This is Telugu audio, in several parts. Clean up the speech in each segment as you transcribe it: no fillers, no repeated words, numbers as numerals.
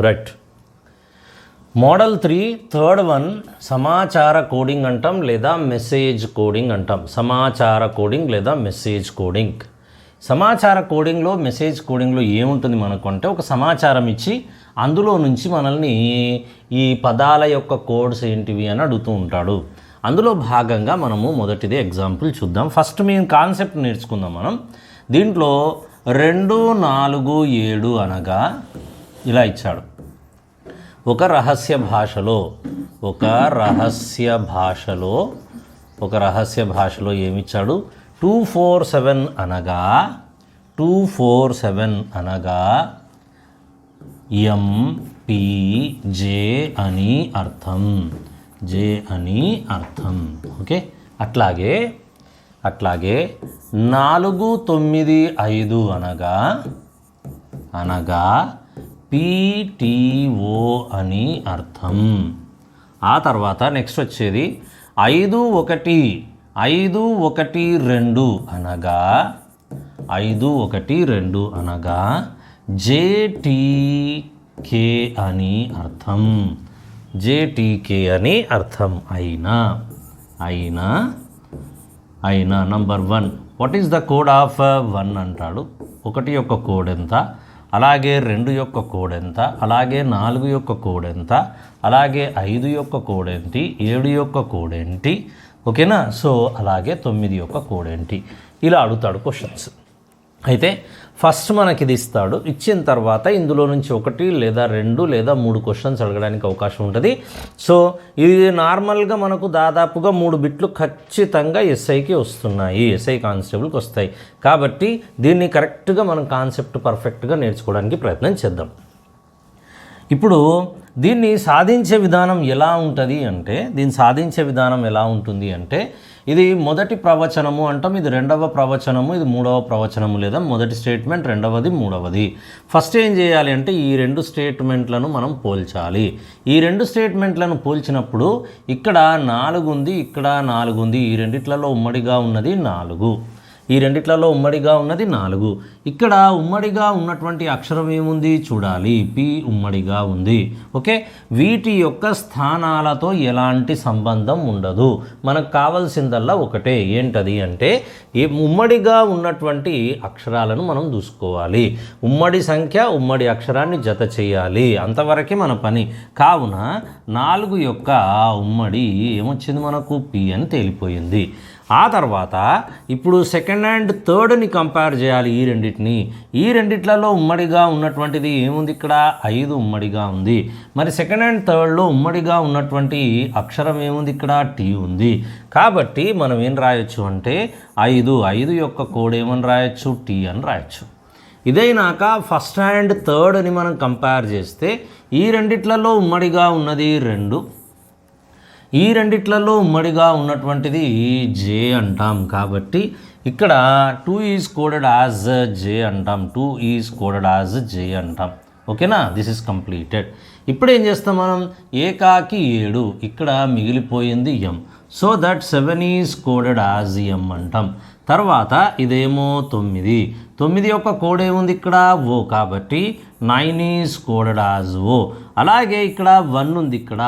రైట్. మోడల్ 3 థర్డ్ వన్ సమాచార కోడింగ్ అంటాం లేదా మెసేజ్ కోడింగ్ అంటాం. సమాచార కోడింగ్ లేదా మెసేజ్ కోడింగ్. సమాచార కోడింగ్లో మెసేజ్ కోడింగ్లో ఏముంటుంది మనకు అంటే ఒక సమాచారం ఇచ్చి అందులో నుంచి మనల్ని ఈ పదాల యొక్క కోడ్స్ ఏంటివి అని అడుగుతూ ఉంటాడు. అందులో భాగంగా మనము మొదటిది ఎగ్జాంపుల్ చూద్దాం. ఫస్ట్ మేము కాన్సెప్ట్ నేర్చుకుందాం. మనం దీంట్లో 2, 4, 7 అనగా ఇలా ఇచ్చాడు. ఒక రహస్య భాషలో ఏమిచ్చాడు? 247 అనగా MPJ అని అర్థం. ఓకే. అట్లాగే 495 అనగా PTO అని అర్థం. ఆ తర్వాత నెక్స్ట్ వచ్చేది 512 అనగా JTK అని అర్థం. అయినా number 1. What is the code of 1 అంటాడు. 1 యొక్క కోడ్ ఎంత, అలాగే 2 యొక్క కోడ్ ఎంత, అలాగే 4 యొక్క కోడ్ ఎంత, అలాగే 5 యొక్క కోడ్ ఏంటి, 7 యొక్క కోడ్ ఏంటి, ఓకేనా. సో అలాగే 9 యొక్క కోడ్ ఏంటి, ఇలా అడుగుతాడు క్వశ్చన్స్. అయితే ఫస్ట్ మనకి ఇది ఇస్తాడు. ఇచ్చిన తర్వాత ఇందులో నుంచి 1 లేదా 2 లేదా 3 క్వశ్చన్స్ అడగడానికి అవకాశం ఉంటుంది. సో ఇది నార్మల్గా మనకు దాదాపుగా 3 బిట్లు ఖచ్చితంగా ఎస్ఐకి వస్తున్నాయి, ఎస్ఐ కానిస్టేబుల్కి వస్తాయి. కాబట్టి దీన్ని కరెక్ట్గా మనం కాన్సెప్ట్ పర్ఫెక్ట్గా నేర్చుకోవడానికి ప్రయత్నం చేద్దాం. ఇప్పుడు దీన్ని సాధించే విధానం ఎలా ఉంటుంది అంటే ఇది మొదటి ప్రవచనము అంటాం, ఇది 2వ ప్రవచనము, ఇది 3వ ప్రవచనము, లేదా మొదటి స్టేట్మెంట్, 2వది, 3వది. ఫస్ట్ ఏం చేయాలి అంటే ఈ 2 స్టేట్మెంట్లను మనం పోల్చాలి. ఈ 2 స్టేట్మెంట్లను పోల్చినప్పుడు ఇక్కడ 4 ఉంది, ఇక్కడ 4 ఉంది. ఈ రెండిట్లలో ఉమ్మడిగా ఉన్నది 4. ఇక్కడ ఉమ్మడిగా ఉన్నటువంటి అక్షరం ఏముంది చూడాలి. పి ఉమ్మడిగా ఉంది. ఓకే. వీటి యొక్క స్థానాలతో ఎలాంటి సంబంధం ఉండదు. మనకు కావాల్సిందల్లా ఒకటే, ఏంటది అంటే ఉమ్మడిగా ఉన్నటువంటి అక్షరాలను మనం చూసుకోవాలి. ఉమ్మడి సంఖ్య, ఉమ్మడి అక్షరాన్ని జత చేయాలి. అంతవరకే మన పని. కావున 4 యొక్క ఉమ్మడి ఏమొచ్చింది మనకు? పి అని తేలిపోయింది. ఆ తర్వాత ఇప్పుడు సెకండ్ అండ్ థర్డ్ని కంపేర్ చేయాలి. ఈ రెండిట్లలో ఉమ్మడిగా ఉన్నటువంటిది ఏముంది? ఇక్కడ 5 ఉమ్మడిగా ఉంది. మరి సెకండ్ అండ్ థర్డ్లో ఉమ్మడిగా ఉన్నటువంటి అక్షరం ఏముంది? ఇక్కడ టీ ఉంది. కాబట్టి మనం ఏం రాయొచ్చు అంటే 5 యొక్క కోడ్ ఏమని రాయొచ్చు? టీ అని రాయొచ్చు. ఇదైనాక ఫస్ట్ అండ్ థర్డ్ అని మనం కంపేర్ చేస్తే ఈ రెండిట్లలో ఉమ్మడిగా ఉన్నది 2, ఈ రెండిట్లలో ఉమ్మడిగా ఉన్నటువంటిది జే అంటాం. కాబట్టి ఇక్కడ 2 ఈజ్ కోడెడ్ యాజ్ జే అంటాం. ఓకేనా. This is completed. ఇప్పుడు ఏం చేస్తాం మనం? ఏకాకి 7, ఇక్కడ మిగిలిపోయింది M. So that 7 is coded as M అంటాం. తర్వాత ఇదేమో 9 యొక్క కోడ్ ఏముంది? ఇక్కడ ఓ. కాబట్టి 9 ఈజ్ కోడెడ్ యాజ్ ఓ. అలాగే ఇక్కడ 1 ఉంది. ఇక్కడ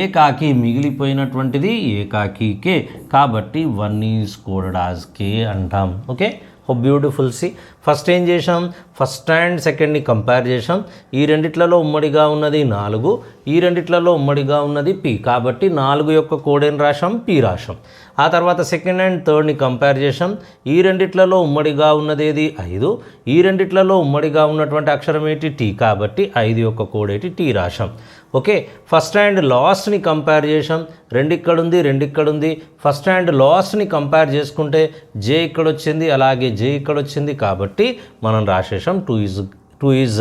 ఏకాకి మిగిలిపోయినటువంటిది ఏకాకి కే. కాబట్టి 1 ఈజ్ కోడెడ్ యాజ్ కే అంటాం. Okay. How beautiful. See first ఏం చేసాం? ఫస్ట్ అండ్ సెకండ్ని కంపేర్ చేసాం. ఈ రెండిట్లలో ఉమ్మడిగా ఉన్నది 4, ఈ రెండిట్లలో ఉమ్మడిగా ఉన్నది పి. కాబట్టి 4 యొక్క కోడ్ ఏం రాసాం? పి రాసాం. ఆ తర్వాత సెకండ్ అండ్ థర్డ్ని కంపేర్ చేసాం. ఈ రెండిట్లలో ఉమ్మడిగా ఉన్నది ఏది? 5. ఈ రెండిట్లలో ఉమ్మడిగా ఉన్నటువంటి అక్షరం ఏంటి? టీ. కాబట్టి 5 యొక్క కోడ్ ఏంటి? టీ రాసాం. ఓకే. ఫస్ట్ అండ్ లాస్ట్ని కంపేర్ చేసాం. 2 ఇక్కడుంది, 2 ఇక్కడుంది. ఫస్ట్ అండ్ లాస్ట్ని కంపేర్ చేసుకుంటే జే ఇక్కడ వచ్చింది, అలాగే జే ఇక్కడ వచ్చింది. కాబట్టి మనం రాసేసాం 2 ఈజ్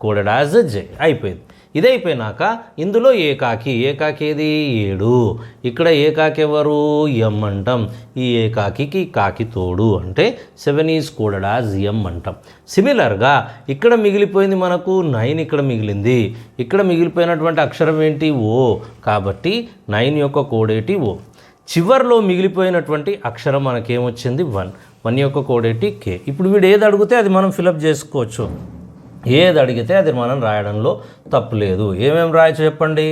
కోడెడ్ యాజ్ జే. అయిపోయింది. ఇది అయిపోయినాక ఇందులో ఏకాకి ఏది? 7. ఇక్కడ ఏకాకి ఎవరు? ఎం అంటాం. ఈ ఏకాకి కాకి తోడు అంటే 7 ఈజ్ కోడెడ్ యాజ్ ఎం అంటాం. సిమిలర్గా ఇక్కడ మిగిలిపోయింది మనకు 9. ఇక్కడ మిగిలింది. ఇక్కడ మిగిలిపోయినటువంటి అక్షరం ఏంటి? ఓ. కాబట్టి 9 యొక్క కోడ్ ఏంటి? ఓ. చివర్లో మిగిలిపోయినటువంటి అక్షరం మనకేమొచ్చింది? 1 యొక్క కోడ్ ఏంటి? కే. ఇప్పుడు వీడు ఏది అడిగితే అది మనం ఫిలప్ చేసుకోవచ్చు. ఏది అడిగితే అది మనం రాయడంలో తప్పు లేదు. ఏమేమి రాయచ్చు చెప్పండి.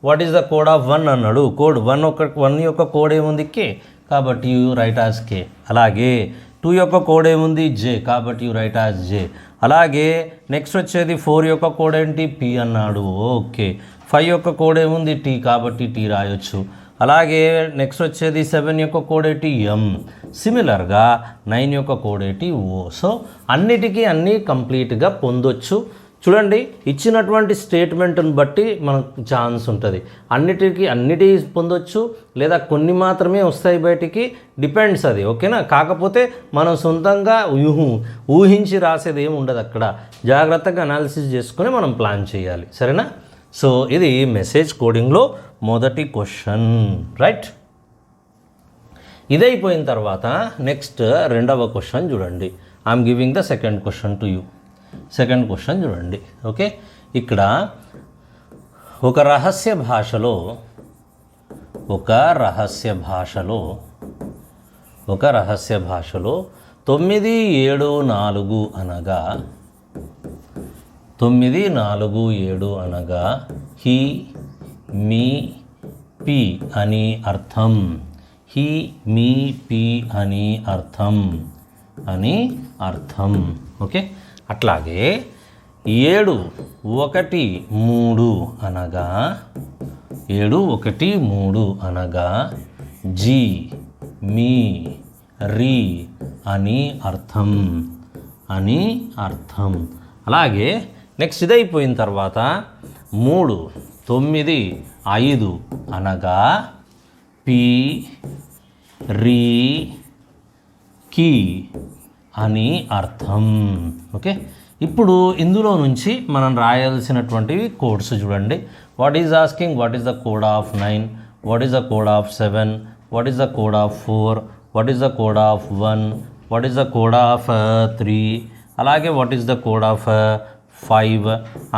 What is the code of 1 అన్నాడు. కోడ్ 1 యొక్క కోడ్ ఏముంది కే, కాబట్టి యూ రైట్ యాజ్ కే. అలాగే 2 యొక్క కోడ్ ఏముంది జే, కాబట్టి యూ రైట్ యాజ్ జే. అలాగే నెక్స్ట్ వచ్చేది 4 యొక్క కోడ్ ఏంటి పి అన్నాడు. ఓకే. 5 యొక్క కోడ్ ఏముంది టీ, కాబట్టి టీ రాయొచ్చు. అలాగే నెక్స్ట్ వచ్చేది 7 యొక్క కోడ్ ఏంటి ఎం. సిమిలర్గా 9 యొక్క కోడ్ ఏంటి ఓ. సో అన్నిటికీ అన్నీ కంప్లీట్గా పొందొచ్చు. చూడండి, ఇచ్చినటువంటి స్టేట్మెంట్ని బట్టి మనకు ఛాన్స్ ఉంటుంది. అన్నిటి పొందొచ్చు, లేదా కొన్ని మాత్రమే వస్తాయి బయటికి, డిపెండ్స్ అది. ఓకేనా. కాకపోతే మనం సొంతంగా ఊహించి రాసేది ఏమి ఉండదు అక్కడ. జాగ్రత్తగా అనాలిసిస్ చేసుకొని మనం ప్లాన్ చేయాలి. సరేనా. సో ఇది మెసేజ్ కోడింగ్లో మొదటి క్వశ్చన్. రైట్. ఇదైపోయిన తర్వాత నెక్స్ట్ రెండవ క్వశ్చన్ చూడండి. I'm giving the second question to you. Second question చూడండి. ఓకే. ఇక్కడ ఒక రహస్య భాషలో 974 అనగా 947 అనగా హీ మీ పి అని అర్థం. హీ మీ పి అని అర్థం. ఓకే. అట్లాగే 713 అనగా జీ మీ రీ అని అర్థం. అలాగే నెక్స్ట్ ఇదైపోయిన తర్వాత 395 అనగా పి రీ కి అని అర్థం. ఓకే. ఇప్పుడు ఇందులో నుంచి మనం రాయాల్సినటువంటివి కోడ్స్ చూడండి. What is asking what is the code of 9, what is the code of 7, what is the code of 4, what is the code of 1, what is the code of 3, అలాగే what is the code of 5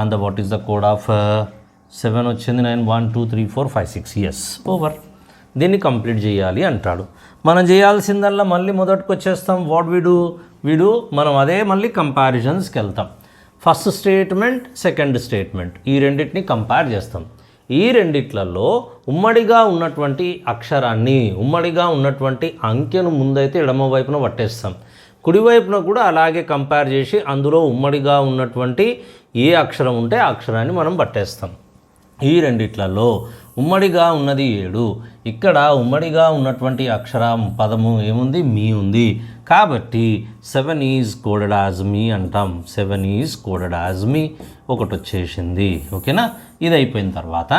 and what is the code of 7 వచ్చింది. 9 1 2 3 4 5 6 ఎస్ ఓవర్. దీన్ని కంప్లీట్ చేయాలి అంటాడు. మనం చేయాల్సిందల్లా మళ్ళీ మొదటికి వచ్చేస్తాం. వాట్ వీడు మనం అదే మళ్ళీ కంపారిజన్స్కి వెళ్తాం. ఫస్ట్ స్టేట్మెంట్, సెకండ్ స్టేట్మెంట్, ఈ రెండింటిని కంపేర్ చేస్తాం. ఈ రెండిట్లలో ఉమ్మడిగా ఉన్నటువంటి అక్షరాన్ని, ఉమ్మడిగా ఉన్నటువంటి అంకెను ముందైతే ఎడమ వైపున పట్టేస్తాం. కుడివైపున కూడా అలాగే కంపేర్ చేసి అందులో ఉమ్మడిగా ఉన్నటువంటి ఏ అక్షరం ఉంటే ఆ అక్షరాన్ని మనం పట్టేస్తాం. ఈ రెండిట్లలో ఉమ్మడిగా ఉన్నది 7. ఇక్కడ ఉమ్మడిగా ఉన్నటువంటి అక్షరం పదము ఏముంది మీ ఉంది. కాబట్టి 7 ఈజ్ కోడెడ్ యాజ్ మీ అంటాం. 7 ఈజ్ కోడెడ్ యాజ్ మీ ఒకటి వచ్చేసింది. ఓకేనా. ఇది అయిపోయిన తర్వాత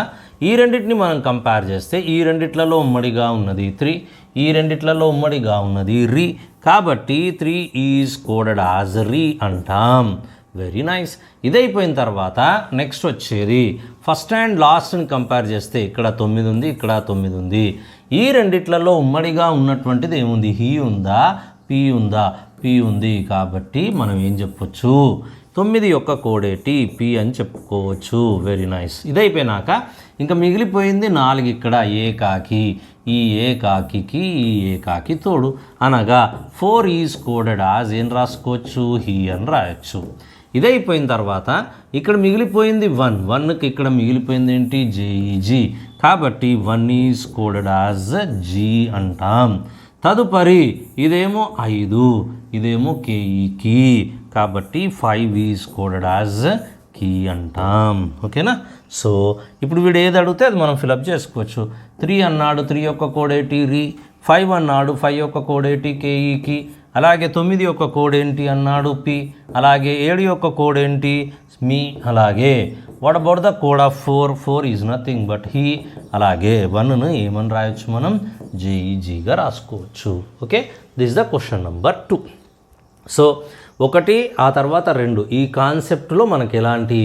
ఈ రెండింటిని మనం కంపేర్ చేస్తే ఈ రెండిట్లలో ఉమ్మడిగా ఉన్నది 3, ఈ రెండిట్లలో ఉమ్మడిగా ఉన్నది రీ. కాబట్టి 3 ఈజ్ కోడెడ్ యాజ్ రీ అంటాం. Very nice. ఇదైపోయిన తర్వాత నెక్స్ట్ వచ్చేది ఫస్ట్ అండ్ లాస్ట్ని కంపేర్ చేస్తే ఇక్కడ 9 ఉంది, ఇక్కడ 9 ఉంది. ఈ రెండిట్లలో ఉమ్మడిగా ఉన్నటువంటిది ఏముంది, హీ ఉందా పి ఉందా, పి ఉంది. కాబట్టి మనం ఏం చెప్పొచ్చు, 9 యొక్క కోడేటి పి అని చెప్పుకోవచ్చు. Very nice. ఇదైపోయినాక ఇంకా మిగిలిపోయింది 4 ఇక్కడ ఏకాకి. ఈ ఏకాకి తోడు అనగా 4 ఈజ్ కోడెడ్ యాజ్ ఏం రాసుకోవచ్చు, హీ అని రాయొచ్చు. ఇదైపోయిన తర్వాత ఇక్కడ మిగిలిపోయింది 1కి ఇక్కడ మిగిలిపోయింది ఏంటి జేఈజీ. కాబట్టి 1 ఈజ్ కోడెడ్ యాజ్ జీ అంటాం. తదుపరి ఇదేమో 5, ఇదేమో కేఈకి. కాబట్టి 5 ఈజ్ కోడెడ్ యాజ్ కీ అంటాం. ఓకేనా. సో ఇప్పుడు వీడు ఏది అడిగితే అది మనం ఫిలప్ చేసుకోవచ్చు. 3 అన్నాడు, 3 యొక్క కోడ్ ఏంటి రీ. 5 అన్నాడు, 5 యొక్క కోడ్ ఏంటి కేఈకి. అలాగే 9 యొక్క కోడ్ ఏంటి అన్నాడు పి. అలాగే 7 యొక్క కోడ్ ఏంటి మీ. అలాగే what about the code of 4 is nothing but he. అలాగే 1ను ఏమని రాయొచ్చు మనం, జేఈజీగా రాసుకోవచ్చు. Okay. This the question number 2. So 1 ఆ తర్వాత 2 ఈ కాన్సెప్ట్లో మనకి ఎలాంటి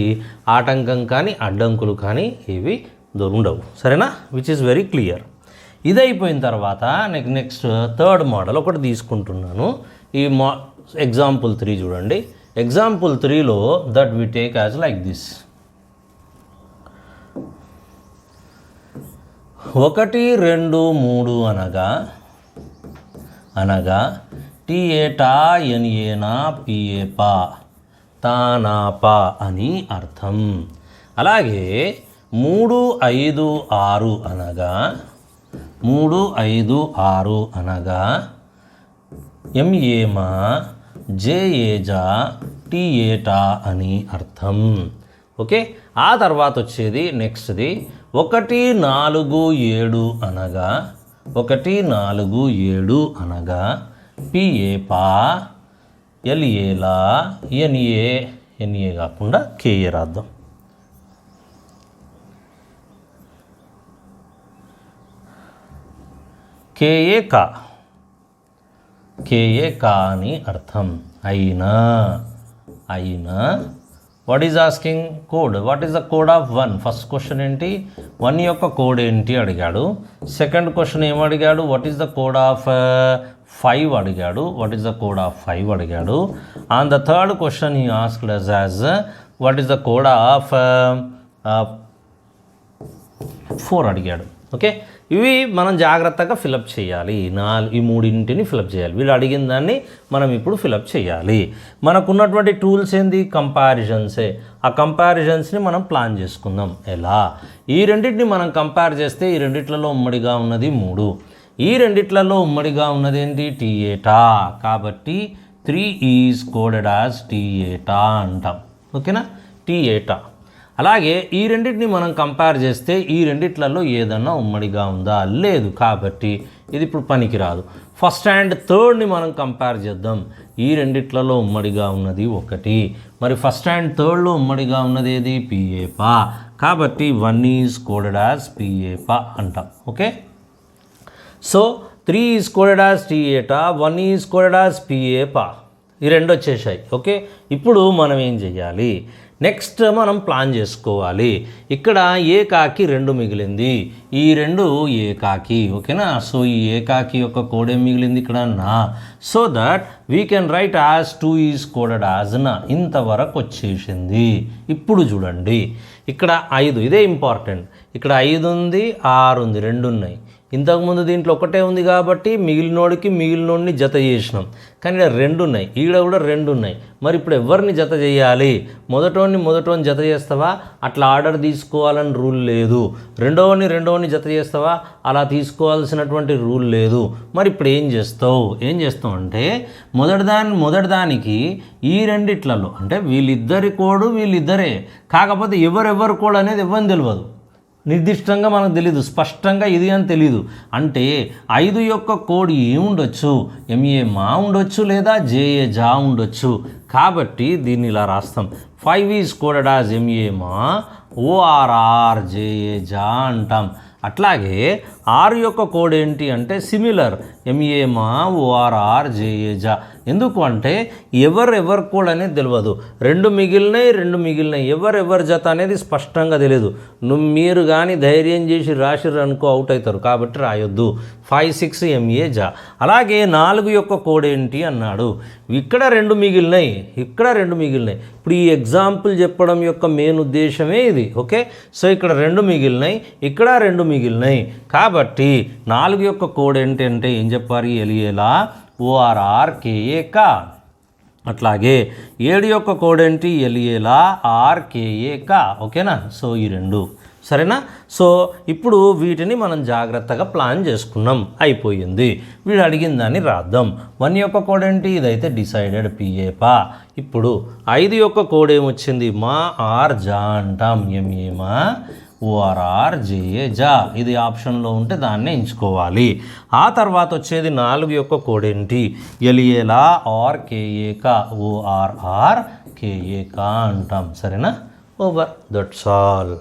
ఆటంకం కానీ అడ్డంకులు కానీ ఏవి ఉండవు. సరేనా. Which is very clear. ఇదైపోయిన తర్వాత నెక్స్ట్ థర్డ్ మోడల్ ఒకటి తీసుకుంటున్నాను. ఈ ఎగ్జాంపుల్ 3 చూడండి. ఎగ్జాంపుల్ 3లో that we take as like this. 1 2 3 అనగా టీఏటా ఎన్ఏనా పిఏపా. తానాపా అని అర్థం. అలాగే 3, 5, 6 అనగా 3, 5, 6 అనగా ఎంఏమా జేఏజా టీఏటా అని అర్థం. ఓకే, ఆ తర్వాత వచ్చేది నెక్స్ట్ది 1, 4, 7 అనగా 1, 4, 7 అనగా పిఏపా ఎల్ఏలా ఎన్ఏ కాకుండా కేఏ రాద్దాం. కేఏ కా అని అర్థం. అయినా what is asking code, what is the code of 1? First question ఏంటి, 1 యొక్క కోడ్ ఏంటి అడిగాడు. సెకండ్ క్వశ్చన్ ఏమడిగాడు, what is the code of 5 అడిగాడు. What is the code of 5 అడిగాడు. On the third question he asked us as what is the code of 4 అడిగాడు. ఓకే, ఇవి మనం జాగ్రత్తగా ఫిలప్ చేయాలి. ఈ మూడింటిని ఫిలప్ చేయాలి. వీళ్ళు అడిగిన దాన్ని మనం ఇప్పుడు ఫిలప్ చేయాలి. మనకున్నటువంటి టూల్స్ ఏంది, కంపారిజన్సే. ఆ కంపారిజన్స్ని మనం ప్లాన్ చేసుకుందాం. ఎలా? ఈ రెండింటిని మనం కంపేర్ చేస్తే ఈ రెండిట్లలో ఉమ్మడిగా ఉన్నది 3, ఈ రెండిట్లలో ఉమ్మడిగా ఉన్నది ఏంటి, టీఏటా. కాబట్టి 3 ఈజ్ కోడెడ్ యాజ్ టీఏటా అంటాం. ఓకేనా, టీఏటా. అలాగే ఈ రెండింటిని మనం కంపేర్ చేస్తే ఈ రెండిట్లలో ఏదన్నా ఉమ్మడిగా ఉందా, లేదు. కాబట్టి ఇది ఇప్పుడు పనికిరాదు. ఫస్ట్ అండ్ థర్డ్ని మనం కంపేర్ చేద్దాం. ఈ రెండిట్లలో ఉమ్మడిగా ఉన్నది 1. మరి ఫస్ట్ అండ్ థర్డ్లో ఉమ్మడిగా ఉన్నది ఏది, పిఏపా. కాబట్టి 1 ఈజ్ కోడెడ్ యాజ్ పిఏపా అంటాం. Okay, so 3 is coded as టీఏటా, 1 ఈజ్ కోడెడ్ యాజ్ పిఏపా. ఈ రెండు వచ్చేసాయి. ఓకే, ఇప్పుడు మనం ఏం చెయ్యాలి, నెక్స్ట్ మనం ప్లాన్ చేసుకోవాలి. ఇక్కడ ఏకాకి 2 మిగిలింది, ఈ 2 ఏకాకి. ఓకేనా, సో ఈ ఏకాకి యొక్క కోడ్ ఏం మిగిలింది ఇక్కడ, నా. So that we can write as 2 is coded as నా. ఇంతవరకు వచ్చేసింది. ఇప్పుడు చూడండి, ఇక్కడ 5, ఇదే ఇంపార్టెంట్. ఇక్కడ 5 ఉంది, 6 ఉంది, 2 ఉన్నాయి. ఇంతకుముందు దీంట్లో ఒకటే ఉంది కాబట్టి మిగిలినోడిని జత చేసినాం. కానీ ఇక్కడ 2 ఉన్నాయి, ఈడ కూడా 2 ఉన్నాయి. మరి ఇప్పుడు ఎవరిని జత చేయాలి, మొదటోని జత చేస్తావా, అట్లా ఆర్డర్ తీసుకోవాలని రూల్ లేదు. రెండోని జత చేస్తావా, అలా తీసుకోవాల్సినటువంటి రూల్ లేదు. మరి ఇప్పుడు ఏం చేస్తావు అంటే మొదటిదానికి ఈ రెండిట్లలో అంటే వీళ్ళిద్దరి కోడు వీళ్ళిద్దరే, కాకపోతే ఎవరెవరు కోడ్ అనేది ఎవరిని తెలియదు, నిర్దిష్టంగా మనకు తెలీదు, స్పష్టంగా ఇది అని తెలీదు. అంటే 5 యొక్క కోడ్ ఏముండొచ్చు, ఎంఏ మా ఉండొచ్చు లేదా జేఏ జా ఉండొచ్చు. కాబట్టి దీన్ని ఇలా రాస్తాం, 5 ఈజ్ కోడెడ్ యాజ్ ఎంఏ మా ఓఆర్ఆర్ జేఏ జా అంటాం. అట్లాగే 6 యొక్క కోడ్ ఏంటి అంటే సిమిలర్, ఎంఏ మా ఓఆర్ఆర్ జేఏ జా. ఎందుకు అంటే ఎవరు కోడ్ అనేది తెలియదు, 2 మిగిలినాయి, ఎవరు జత అనేది స్పష్టంగా తెలియదు. మీరు కానీ ధైర్యం చేసి రాసిర్రు అనుకో అవుట్ అవుతారు. కాబట్టి రాయొద్దు. 5, 6 ఎంఏ జా. అలాగే 4 యొక్క కోడ్ ఏంటి అన్నాడు, ఇక్కడ 2 మిగిలినాయి. ఇప్పుడు ఈ ఎగ్జాంపుల్ చెప్పడం యొక్క మెయిన్ ఉద్దేశమే ఇది. ఓకే, సో ఇక్కడ 2 మిగిలినాయి, ఇక్కడ 2 మిగిలినాయి. కాబట్టి 4 యొక్క కోడ్ ఏంటి అంటే ఏం చెప్పారు, ఎలియేలా ఓఆర్ఆర్ కేఏ కా. అట్లాగే 7 యొక్క కోడ్ ఏంటి, ఎలియేలా ఆర్కేఏ కా. ఓకేనా, సో ఈ 2 సరేనా. సో ఇప్పుడు వీటిని మనం జాగ్రత్తగా ప్లాన్ చేసుకున్నాం, అయిపోయింది. వీడు అడిగిన దాన్ని రాద్దాం. 1 యొక్క కోడ్ ఏంటి, ఇదైతే డిసైడెడ్ పిఏపా. ఇప్పుడు 5 యొక్క కోడ్ ఏమొచ్చింది, మా ఆర్ జా అంటాం, ఎంఏమా ఓఆర్ఆర్ జేఏ జా. ఇది ఆప్షన్లో ఉంటే దాన్నే ఎంచుకోవాలి. ఆ తర్వాత వచ్చేది 4 యొక్క కోడ్ ఏంటి, ఎలియేలా ఆర్ కేఏ కా, ఓఆర్ఆర్ కేఏ కా అంటాం. సరేనా, over, that's all,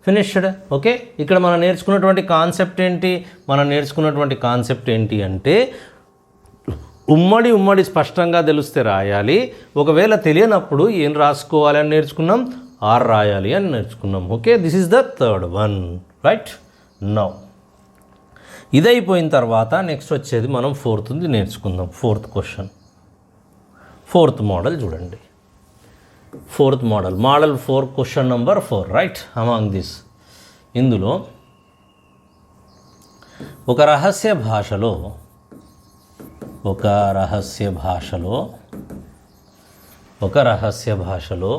finished. Okay, ఇక్కడ మనం నేర్చుకున్నటువంటి కాన్సెప్ట్ ఏంటి అంటే ఉమ్మడి స్పష్టంగా తెలిస్తే రాయాలి. ఒకవేళ తెలియనప్పుడు ఏం రాసుకోవాలి అని నేర్చుకున్నాం, ఆర్ రాయాలి అని నేర్చుకున్నాం. Okay, this is the third one. Right, now ఇదైపోయిన తర్వాత నెక్స్ట్ వచ్చేది మనం 4th నేర్చుకుందాం. 4th క్వశ్చన్, 4th మోడల్ చూడండి. 4th model 4 question number 4. Right, among this, ఇందులో ఒక రహస్య భాషలో ఒక రహస్య భాషలో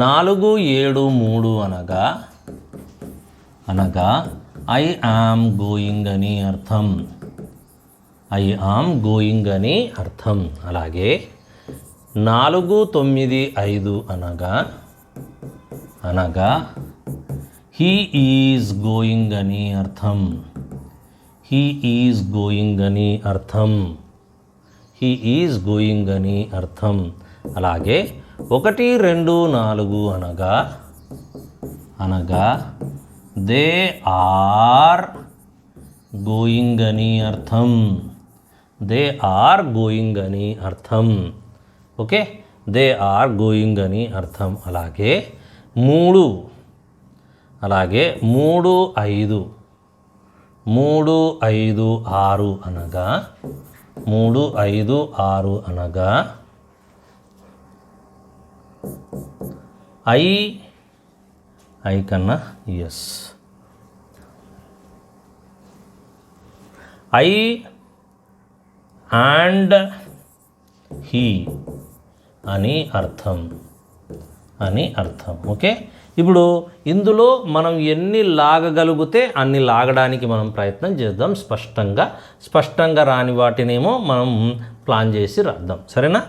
4 7 3 అనగా ఐ యామ్ గోయింగ్ అని అర్థం. ఐ యామ్ గోయింగ్ అని అర్థం. అలాగే 4 9 5 అనగా హీ ఈజ్ గోయింగ్ అని అర్థం. హీ ఈజ్ గోయింగ్ అని అర్థం. హీ ఈజ్ గోయింగ్ అని అర్థం. అలాగే 1 2 4 అనగా దే ఆర్ గోయింగ్ అని అర్థం. దే ఆర్ గోయింగ్ అని అర్థం. ఓకే, దే ఆర్ గోయింగ్ అని అర్థం. అలాగే 3 5 6 అనగా 3 5 6 అనగా ఐ కన్నా ఎస్ ఐ అండ్ హీ అని అర్థం. ఓకే, ఇప్పుడు ఇందులో మనం ఎన్ని లాగగలిగితే అన్ని లాగడానికి మనం ప్రయత్నం చేద్దాం. స్పష్టంగా రాని వాటినేమో మనం ప్లాన్ చేసి రాద్దాం. సరేనా?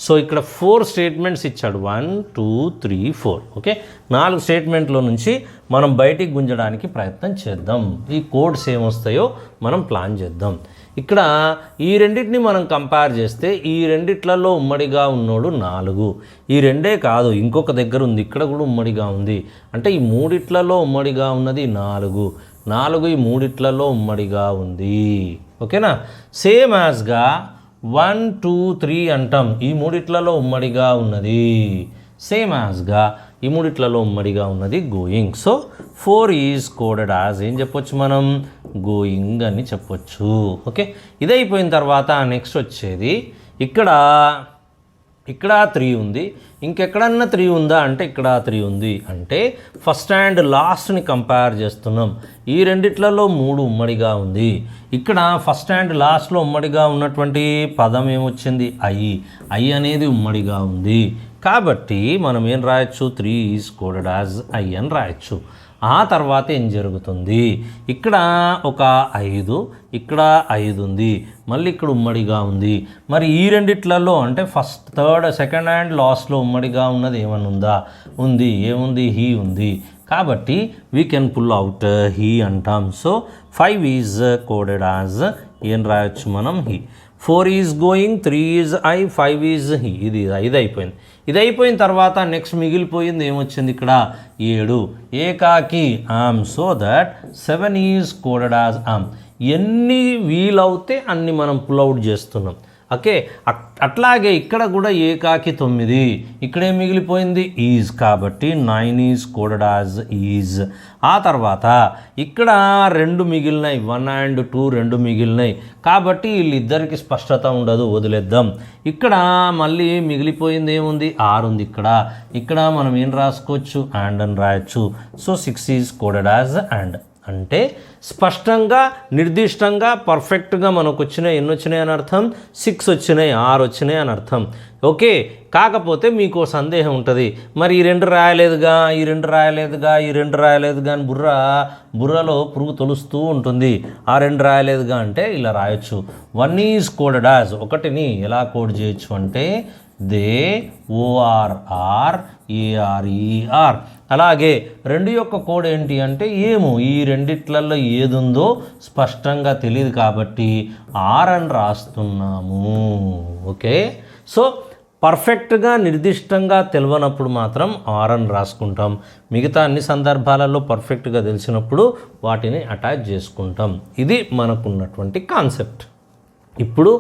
సో ఇక్కడ 4 స్టేట్మెంట్స్ ఇచ్చాడు. 1 2 3 4. ఓకే, 4 స్టేట్మెంట్లో నుంచి మనం బయటికి గుంజడానికి ప్రయత్నం చేద్దాం. ఈ కోడ్స్ ఏమొస్తాయో మనం ప్లాన్ చేద్దాం. ఇక్కడ ఈ రెండింటిని మనం కంపేర్ చేస్తే ఈ రెండిట్లలో ఉమ్మడిగా ఉన్నోడు 4. ఈ రెండే కాదు, ఇంకొక దగ్గర ఉంది, ఇక్కడ కూడా ఉమ్మడిగా ఉంది. అంటే ఈ మూడిట్లలో ఉమ్మడిగా ఉన్నది 4. ఈ మూడిట్లలో ఉమ్మడిగా ఉంది. ఓకేనా? సేమ్ యాజ్గా 1 2 3 అంటాం. ఈ మూడిట్లలో ఉమ్మడిగా ఉన్నది. సేమ్ యాజ్గా ఈ మూడిట్లలో ఉమ్మడిగా ఉన్నది going. So 4 is coded as ఏం చెప్పొచ్చు మనం? గోయింగ్ అని చెప్పొచ్చు. ఓకే, ఇదైపోయిన తర్వాత నెక్స్ట్ వచ్చేది ఇక్కడ 3 ఉంది. ఇంకెక్కడన్నా 3 ఉందా అంటే ఇక్కడ 3 ఉంది. అంటే ఫస్ట్ అండ్ లాస్ట్ని కంపేర్ చేస్తున్నాం. ఈ రెండిట్లలో 3 ఉమ్మడిగా ఉంది. ఇక్కడ ఫస్ట్ అండ్ లాస్ట్లో ఉమ్మడిగా ఉన్నటువంటి పదం ఏమొచ్చింది? ఐ అనేది ఉమ్మడిగా ఉంది. కాబట్టి మనం ఏం రాయొచ్చు? 3 ఈజ్ కోడెడ్ యాజ్ ఐ అని రాయొచ్చు. ఆ తర్వాత ఏం జరుగుతుంది? ఇక్కడ ఒక 5, ఇక్కడ 5 ఉంది, మళ్ళీ ఇక్కడ ఉమ్మడిగా ఉంది. మరి ఈ రెండిట్లలో అంటే ఫస్ట్ థర్డ్ సెకండ్ అండ్ లాస్ట్లో ఉమ్మడిగా ఉన్నది ఏమన్నా ఉందా? ఉంది. ఏముంది? హీ ఉంది. కాబట్టి we can pull out he అంటాం. సో 5 ఈజ్ కోడెడ్ యాజ్ ఏం రాయొచ్చు మనం? He. 4 is going, 3 is I, 5 is he. ఇది అయిపోయింది. ఇది అయిపోయిన తర్వాత నెక్స్ట్ మిగిలిపోయింది ఏమొచ్చింది? ఇక్కడ 7. ఏకాకి ఆమ్. So that 7 is coded as ఆమ్. ఎన్ని వీలవుతే అన్ని మనం పుల్ అవుట్ చేస్తున్నాం. ఓకే, అట్లాగే ఇక్కడ కూడా ఏకాకి 9. ఇక్కడే మిగిలిపోయింది? ఈజ్. కాబట్టి 9 ఈజ్ కోడెడ్ యాజ్ ఈజ్. ఆ తర్వాత ఇక్కడ 2 మిగిలినాయి. 1 and 2 2 మిగిలినాయి. కాబట్టి వీళ్ళిద్దరికి స్పష్టత ఉండదు, వదిలేద్దాం. ఇక్కడ మళ్ళీ మిగిలిపోయింది ఏముంది? 6 ఉంది. ఇక్కడ మనం ఏం రాసుకోవచ్చు? అండ్ అని రాయొచ్చు. So 6 is coded as and. అంటే స్పష్టంగా, నిర్దిష్టంగా, పర్ఫెక్ట్గా మనకు వచ్చినాయి. ఎన్ని వచ్చినాయి అని అర్థం? 6 వచ్చినాయి, 6 వచ్చినాయి అని అర్థం. ఓకే, కాకపోతే మీకు సందేహం ఉంటుంది, మరి ఈ 2 రాయలేదుగా అని బుర్రలో పురుగు తొలుస్తూ ఉంటుంది. ఆ 2 రాయలేదుగా అంటే ఇలా రాయొచ్చు. 1 ఈజ్ కోడెడ్ యాజ్. ఒకటిని ఎలా కోడ్ చేయొచ్చు అంటే దే, ORR, ARER. అలాగే 2 యొక్క కోడ్ ఏంటి అంటే ఏమో ఈ రెండిట్లలో ఏదుందో స్పష్టంగా తెలియదు కాబట్టి ఆర్ అని రాస్తున్నాము. ఓకే, సో పర్ఫెక్ట్గా నిర్దిష్టంగా తెలియనప్పుడు మాత్రం ఆర్ అని రాసుకుంటాం. మిగతా అన్ని సందర్భాలలో పర్ఫెక్ట్గా తెలిసినప్పుడు వాటిని అటాచ్ చేసుకుంటాం. ఇది మనకున్నటువంటి కాన్సెప్ట్. ఇప్పుడు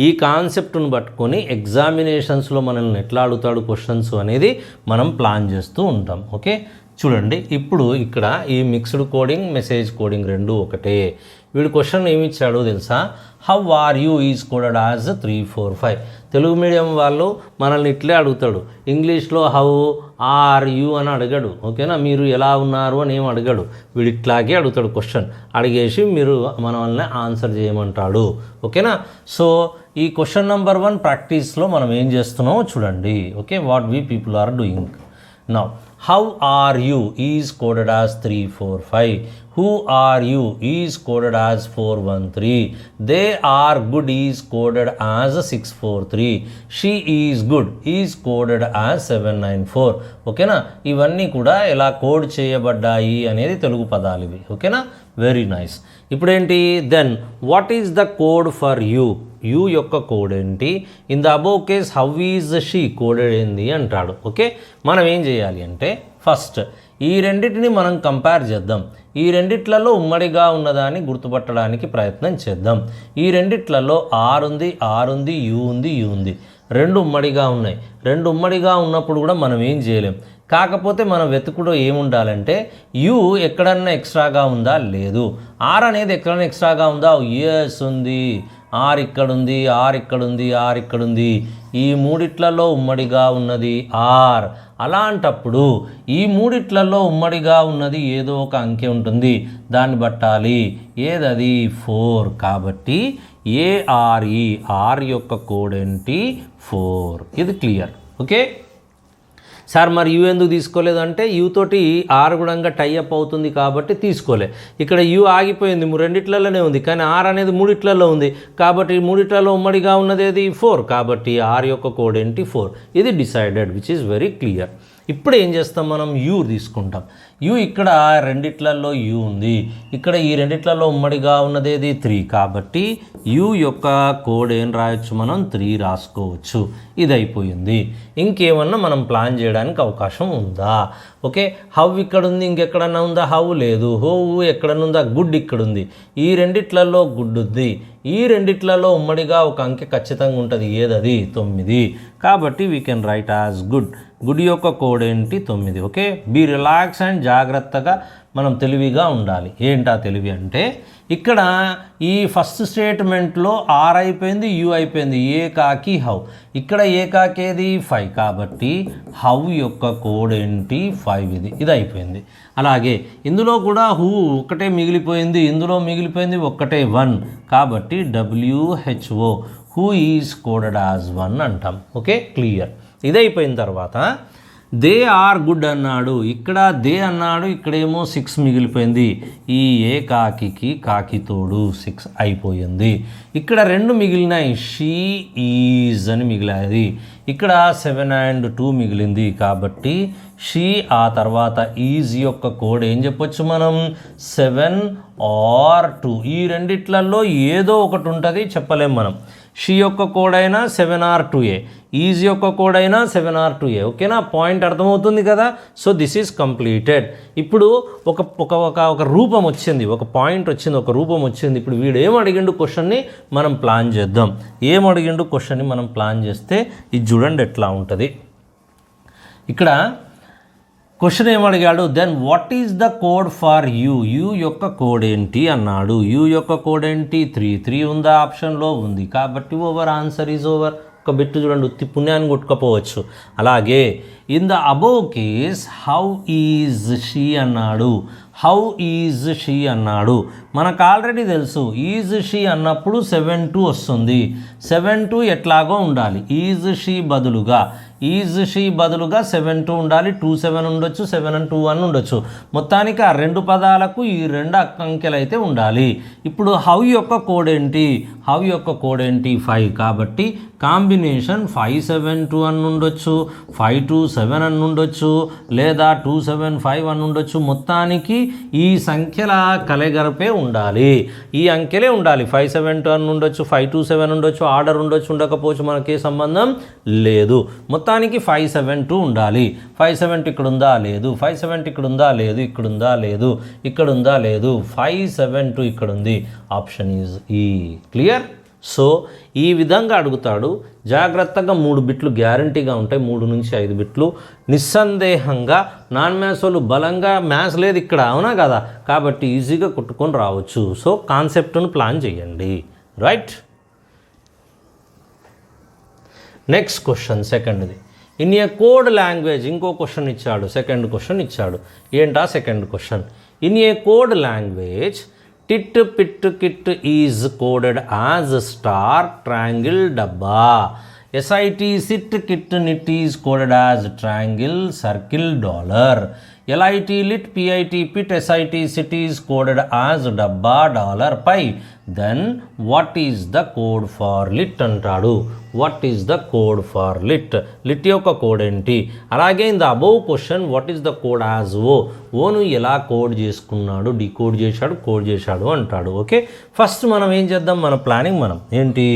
ఈ కాన్సెప్ట్ను పట్టుకొని ఎగ్జామినేషన్స్లో మనల్ని ఎట్లా అడుగుతాడు క్వశ్చన్స్ అనేది మనం ప్లాన్ చేస్తూ ఉంటాం. ఓకే, చూడండి, ఇప్పుడు ఇక్కడ ఈ మిక్స్డ్ కోడింగ్, మెసేజ్ కోడింగ్ 2 ఒకటే. వీడు క్వశ్చన్ ఏమి ఇచ్చాడో తెలుసా? How are you is coded as 3 4 5. Telugu medium వాళ్ళు మనల్ని ఇట్లే అడుగుతాడు. ఇంగ్లీష్లో హౌ ఆర్ యూ అని అడగడు. ఓకేనా? మీరు ఎలా ఉన్నారు అని ఏం అడగడు. వీడు ఇట్లాగే అడుగుతాడు. క్వశ్చన్ అడిగేసి మీరు మనల్ని ఆన్సర్ చేయమంటాడు. ఓకేనా? సో ఈ క్వశ్చన్ నెంబర్ 1 ప్రాక్టీస్లో మనం ఏం చేస్తున్నామో చూడండి. Okay, what we people are doing now. How are you is coded as 345. Who are you is coded as 413. They are good is coded as 643. She is good is coded as 794. ఓకేనా, ఇవన్నీ కూడా ఎలా కోడ్ చేయబడ్డాయి అనేది తెలుగు పదాలు ఇవి. ఓకేనా, వెరీ నైస్. ఇప్పుడేంటి then what is the code for you? You యొక్క కోడ్ ఏంటి? In the above case how is she coded ఏంది అంటాడు. ఓకే, మనం ఏం చేయాలి అంటే ఫస్ట్ ఈ రెండింటిని మనం కంపేర్ చేద్దాం. ఈ రెండిట్లలో ఉమ్మడిగా ఉన్నదాన్ని గుర్తుపట్టడానికి ప్రయత్నం చేద్దాం. ఈ రెండిట్లలో ఆర్ ఉంది, యూ ఉంది. రెండు ఉమ్మడిగా ఉన్నాయి. రెండు ఉమ్మడిగా ఉన్నప్పుడు కూడా మనం ఏం చేయలేం. కాకపోతే మనం వెతుకుడు ఏముండాలంటే యూ ఎక్కడన్నా ఎక్స్ట్రాగా ఉందా, లేదు. ఆర్ అనేది ఎక్కడన్నా ఎక్స్ట్రాగా ఉందా, ఎస్ ఉంది. ఆర్ ఇక్కడుంది, ఆర్ ఇక్కడుంది. ఈ మూడిట్లలో ఉమ్మడిగా ఉన్నది ఆర్. అలాంటప్పుడు ఈ మూడిట్లలో ఉమ్మడిగా ఉన్నది ఏదో ఒక అంకె ఉంటుంది, దాన్ని బట్టాలి. ఏదది? 4. కాబట్టి ఏఆర్ఈ, ఆర్ యొక్క కోడ్ ఏంటి? 4. ఇది క్లియర్. ఓకే సార్, మరి యూ ఎందుకు తీసుకోలేదు అంటే యూ తోటి ఆర్ కూడా టైఅప్ అవుతుంది కాబట్టి తీసుకోలే. ఇక్కడ యూ ఆగిపోయింది, రెండిట్లలోనే ఉంది, కానీ ఆర్ అనేది మూడిట్లలో ఉంది. కాబట్టి మూడిట్లలో ఉమ్మడిగా ఉన్నది ఏది? 4. కాబట్టి ఆర్ యొక్క కోడ్ ఏంటి? 4. ఇది decided, which is very clear. ఇప్పుడు ఏం చేస్తాం, మనం యూ తీసుకుంటాం. యూ ఇక్కడ రెండిట్లలో యూ ఉంది, ఇక్కడ ఈ రెండిట్లలో ఉమ్మడిగా ఉన్నదేది 3. కాబట్టి యూ యొక్క కోడ్ ఏం రాయొచ్చు, మనం 3 రాసుకోవచ్చు. ఇది అయిపోయింది. ఇంకేమన్నా మనం ప్లాన్ చేయడానికి అవకాశం ఉందా? ఓకే, హౌ ఇక్కడ ఉంది, ఇంకెక్కడన్నా ఉందా? హౌ లేదు. హో ఎక్కడన్నా ఉందా? గుడ్ ఇక్కడ ఉంది. ఈ రెండిట్లలో గుడ్ ఉంది. ఈ రెండిట్లలో ఉమ్మడిగా ఒక అంకె ఖచ్చితంగా ఉంటుంది. ఏదది? 9. కాబట్టి we can write as good. Good యొక్క కోడ్ ఏంటి? 9. ఓకే, బీ రిలాక్స్ అండ్ జాగ్రత్తగా మనం తెలివిగా ఉండాలి. ఏంటా తెలివి అంటే ఇక్కడ ఈ ఫస్ట్ స్టేట్మెంట్లో ఆర్ అయిపోయింది, యూ అయిపోయింది, ఏకాకి హౌ. ఇక్కడ ఏకాకేది 5. కాబట్టి హౌ యొక్క కోడ్ ఏంటి? 5. ఇది అయిపోయింది. అలాగే ఇందులో కూడా హూ ఒక్కటే మిగిలిపోయింది, ఇందులో మిగిలిపోయింది ఒక్కటే 1. కాబట్టి WHO who is coded as 1 అంటాం. Okay, clear. ఇది అయిపోయిన తర్వాత దే ఆర్ గుడ్ అన్నాడు, ఇక్కడ దే అన్నాడు, ఇక్కడేమో 6 మిగిలిపోయింది. ఈ ఏ కాకి తోడు 6 అయిపోయింది. ఇక్కడ 2 మిగిలినాయి, షీ ఈజ్ అని మిగిలాది. ఇక్కడ 7 and 2 మిగిలింది. కాబట్టి షీ ఆ తర్వాత ఈజ్ యొక్క కోడ్ ఏం చెప్పొచ్చు మనం? 7 or 2. ఈ రెండిట్లలో ఏదో ఒకటి ఉంటుంది, చెప్పలేం మనం. షీ యొక్క కోడ్ అయినా 7 or 2a, ఈజ్ యొక్క కోడ్ అయినా 7 or 2a. ఓకేనా, పాయింట్ అర్థమవుతుంది కదా. So this is completed. ఇప్పుడు ఒక రూపం వచ్చింది, ఒక పాయింట్ వచ్చింది, ఒక రూపం వచ్చింది. ఇప్పుడు వీడు ఏం అడిగిండు క్వశ్చన్ని మనం ప్లాన్ చేద్దాం. ఏం అడిగిండు క్వశ్చన్ని మనం ప్లాన్ చేస్తే ఇది చూడండి ఎట్లా ఉంటుంది. ఇక్కడ క్వశ్చన్ ఏమడిగాడు, then what is the code for you? You యొక్క కోడ్ ఏంటి అన్నాడు. యూ యొక్క కోడ్ ఏంటి? 3 ఉందా? ఆప్షన్లో ఉంది. కాబట్టి ఓవర్, ఆన్సర్ ఈజ్ ఓవర్. ఒక బిట్టు చూడండి, ఉత్తి పుణ్యాన్ని కొట్టుకపోవచ్చు. అలాగే in the above case how is she అన్నాడు. హౌ ఈజ్ షీ అన్నాడు. మనకు ఆల్రెడీ తెలుసు ఈజ్ షీ అన్నప్పుడు 7 వస్తుంది. 7 ఎట్లాగో ఉండాలి. ఈజ్ షీ బదులుగా 7 ఉండాలి. 2 7 ఉండొచ్చు, 7 and 2 1 ఉండొచ్చు. మొత్తానికి ఆ 2 పదాలకు ఈ 2 అంకెలు అయితే ఉండాలి. ఇప్పుడు హౌ యొక్క కోడ్ ఏంటి? హౌ యొక్క కోడ్ ఏంటి? 5. కాబట్టి కాంబినేషన్ 5 7 2 అని ఉండొచ్చు, 5 2 7 అని ఉండొచ్చు, లేదా 2 7 5 అని ఉండొచ్చు. మొత్తానికి ఈ సంఖ్యల కలగలిపే ఉండాలి, ఈ అంకెలే ఉండాలి. 5 7 2 అని ఉండొచ్చు, 5 2 7 ఉండొచ్చు, ఆర్డర్ ఉండొచ్చు, ఉండకపోవచ్చు, మనకే సంబంధం లేదు. మొత్తానికి 5 7 2 ఉండాలి. 5 7 2 ఇక్కడ ఉందా? లేదు. 5 7 2 ఇక్కడ ఉందా? లేదు. ఇక్కడ ఉందా? లేదు. ఇక్కడ ఉందా? లేదు. 5 7 2 ఇక్కడ ఉంది. ఆప్షన్ ఈజ్ ఈ. క్లియర్. సో ఈ విధంగా అడుగుతాడు. జాగ్రత్తగా 3 బిట్లు గ్యారంటీగా ఉంటాయి, 3 నుంచి 5 బిట్లు నిస్సందేహంగా. నాన్ మ్యాథ్స్ వాళ్ళు బలంగా మ్యాథ్స్ లేదు ఇక్కడ, అవునా కదా, కాబట్టి ఈజీగా కొట్టుకొని రావచ్చు. సో కాన్సెప్ట్ను ప్లాన్ చేయండి. రైట్. నెక్స్ట్ క్వశ్చన్ సెకండ్ది. ఇన్ ఏ కోడ్ లాంగ్వేజ్ ఇంకో క్వశ్చన్ ఇచ్చాడు, సెకండ్ క్వశ్చన్ ఇచ్చాడు. ఏంటా second question? In a code language tit pit kit is coded as star triangle డబ్బా. S I T sit kit nit is coded as triangle circle dollar. L I T lit P I T pit S I T sit is coded as డబ్బా dollar pi. Then what is the code for lit అంటాడు. What is the code for lit, lit యొక్క కోడ్ ఏంటి? అలాగే in the above question what is the code as O, ఓను ఎలా కోడ్ చేసుకున్నాడు, డికోడ్ చేశాడు, కోడ్ చేశాడు అంటాడు. ఓకే, ఫస్ట్ మనం ఏం చేద్దాం, మన ప్లానింగ్ మనం ఏంటి,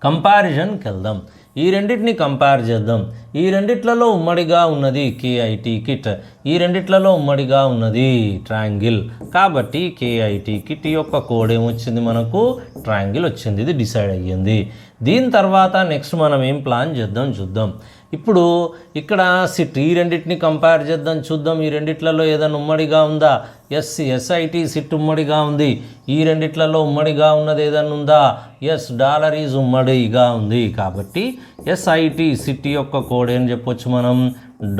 కంపారిజన్కి వెళ్దాం. ఈ రెండింటిని కంపేర్ చేద్దాం. ఈ రెండిట్లలో ఉమ్మడిగా ఉన్నది కేఐటి కిట్, ఈ రెండిట్లలో ఉమ్మడిగా ఉన్నది ట్రయాంగిల్. కాబట్టి కేఐటి కిట్ యొక్క కోడ్ ఏమొచ్చింది, మనకు ట్రయాంగిల్ వచ్చింది. ఇది డిసైడ్ అయ్యింది. దీని తర్వాత నెక్స్ట్ మనం ఏం ప్లాన్ చేద్దాం చూద్దాం. ఇప్పుడు ఇక్కడ సిట్, ఈ రెండింటిని కంపేర్ చేద్దాం చూద్దాం. ఈ రెండిట్లలో ఏదైనా ఉమ్మడిగా ఉందా? ఎస్ఐటి సిట్ ఉమ్మడిగా ఉంది. ఈ రెండిట్లలో ఉమ్మడిగా ఉన్నది ఏదైనా ఉందా? ఎస్, డాలర్ ఈజ్ ఉమ్మడిగా ఉంది. కాబట్టి ఎస్ఐటి సిట్ యొక్క కోడ్ ఏం చెప్పొచ్చు మనం,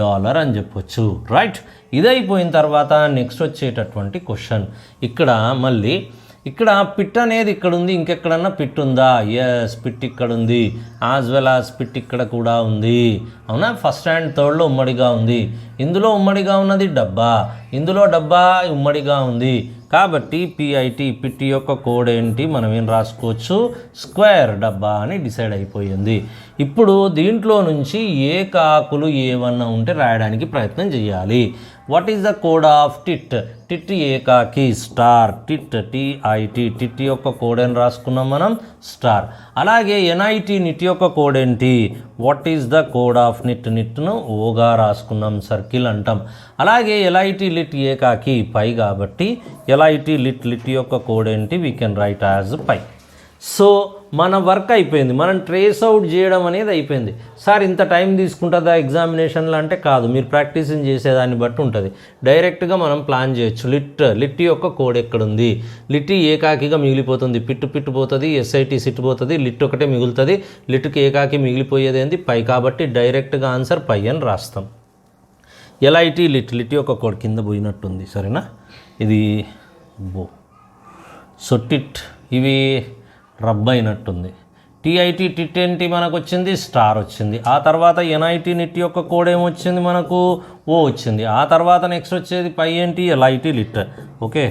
డాలర్ అని చెప్పొచ్చు. రైట్, ఇదైపోయిన తర్వాత నెక్స్ట్ వచ్చేటటువంటి క్వశ్చన్. ఇక్కడ మళ్ళీ ఇక్కడ పిట్ అనేది ఇక్కడ ఉంది, ఇంకెక్కడన్నా పిట్ ఉందా? ఎస్, పిట్ ఇక్కడ ఉంది. యాజ్ వెల్ యాజ్ పిట్ ఇక్కడ కూడా ఉంది. అవునా, ఫస్ట్ అండ్ థర్డ్లో ఉమ్మడిగా ఉంది. ఇందులో ఉమ్మడిగా ఉన్నది డబ్బా, ఇందులో డబ్బా ఉమ్మడిగా ఉంది. కాబట్టి పిఐటి పిట్ యొక్క కోడ్ ఏంటి, మనం ఏం రాసుకోవచ్చు, స్క్వేర్ డబ్బా అని డిసైడ్ అయిపోయింది. ఇప్పుడు దీంట్లో నుంచి ఏ కాకులు ఏమన్నా ఉంటే రాయడానికి ప్రయత్నం చేయాలి. What is the code of tit? Tit ఏకాకి స్టార్, టిట్ టిఐటి, టిట్ యొక్క కోడ్ అని రాసుకున్నాం మనం, స్టార్. అలాగే ఎన్ఐటి నిట్ యొక్క కోడ్ ఏంటి? What is the code of nit? నిట్ను ఓగా రాసుకున్నాం, సర్కిల్ అంటాం. అలాగే ఎల్ఐటి లిట్ ఏకాకి పై, కాబట్టి ఎల్ఐటి లిట్ యొక్క కోడ్ ఏంటి? We can write as pi. So మన వర్క్ అయిపోయింది, మనం ట్రేస్ అవుట్ చేయడం అనేది అయిపోయింది. సార్ ఇంత టైం తీసుకుంటుందా ఎగ్జామినేషన్లో అంటే కాదు, మీరు ప్రాక్టీసింగ్ చేసేదాన్ని బట్టి ఉంటుంది. డైరెక్ట్గా మనం ప్లాన్ చేయొచ్చు. లిట్ యొక్క కోడ్ ఎక్కడుంది? లిట్ ఏకాకిగా మిగిలిపోతుంది, పిట్టు పోతుంది, ఎస్ఐటి సిట్ పోతుంది, లిట్ ఒకటే మిగులుతుంది. లిట్కి ఏకాకి మిగిలిపోయేది ఏంది? పై. కాబట్టి డైరెక్ట్గా ఆన్సర్ పై అని రాస్తాం. ఎల్ఐటి లిట్ యొక్క కోడ్ కింద పోయినట్టుంది, సరేనా? ఇది బో. సో టిట్ ఇవి రబ్ అయినట్టుంది. టిఐటి టిట్ ఏంటి మనకు వచ్చింది? స్టార్ వచ్చింది. ఆ తర్వాత ఎన్ఐటి నిట్ యొక్క కోడ్ ఏమొచ్చింది మనకు? ఓ వచ్చింది. ఆ తర్వాత నెక్స్ట్ వచ్చేది పై ఏంటి? LIT lit. ఓకే,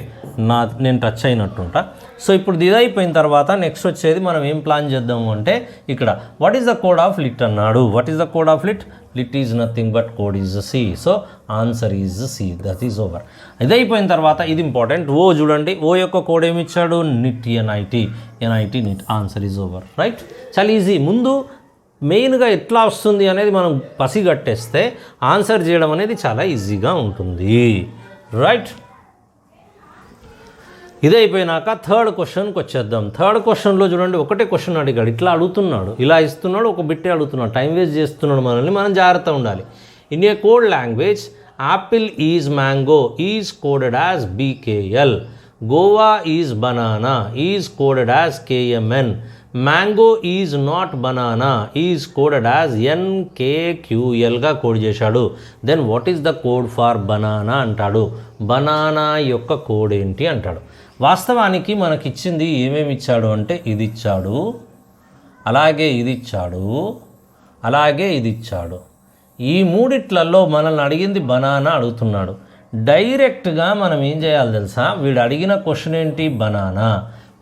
నేను టచ్ అయినట్టుంటా. సో ఇప్పుడు ఇది అయిపోయిన తర్వాత నెక్స్ట్ వచ్చేది మనం ఏం ప్లాన్ చేద్దాము అంటే, ఇక్కడ what is the code of lit అన్నాడు. What is the code of lit? Lit is nothing but code is C. So answer is C, that is over. ఇది అయిపోయిన తర్వాత ఇది ఇంపార్టెంట్, ఓ చూడండి. ఓ యొక్క కోడ్ ఏమి ఇచ్చాడు? Nit NIT nit. Answer is over. Right, చాలా ఈజీ. ముందు మెయిన్గా ఎట్లా వస్తుంది అనేది మనం పసిగట్టేస్తే ఆన్సర్ చేయడం అనేది చాలా ఈజీగా ఉంటుంది. రైట్, ఇది అయిపోయినాక థర్డ్ క్వశ్చన్కి వచ్చేద్దాం. థర్డ్ క్వశ్చన్లో చూడండి, ఒకటే క్వశ్చన్ అడిగాడు, ఇట్లా అడుగుతున్నాడు, ఇలా ఇస్తున్నాడు, ఒక బిట్టే అడుగుతున్నాడు, టైం వేస్ట్ చేస్తున్నాడు మనల్ని. మనం జాగ్రత్త ఉండాలి. In a code language apple is mango is coded as B K L. Guava is banana is coded as K M N. Mango is not banana is coded as ఎన్కేక్యూఎల్గా కోడ్ చేశాడు. Then what is the code for banana అంటాడు. బనానా యొక్క కోడ్ ఏంటి అంటాడు. వాస్తవానికి మనకిచ్చింది ఏమేమి ఇచ్చాడు అంటే, ఇది ఇచ్చాడు, అలాగే ఇది ఇచ్చాడు, అలాగే ఇది ఇచ్చాడు. ఈ మూడిట్లలో మనల్ని అడిగింది బనానా అడుగుతున్నాడు. డైరెక్ట్గా మనం ఏం చేయాలి తెలుసా? వీడు అడిగిన క్వశ్చన్ ఏంటి? బనానా.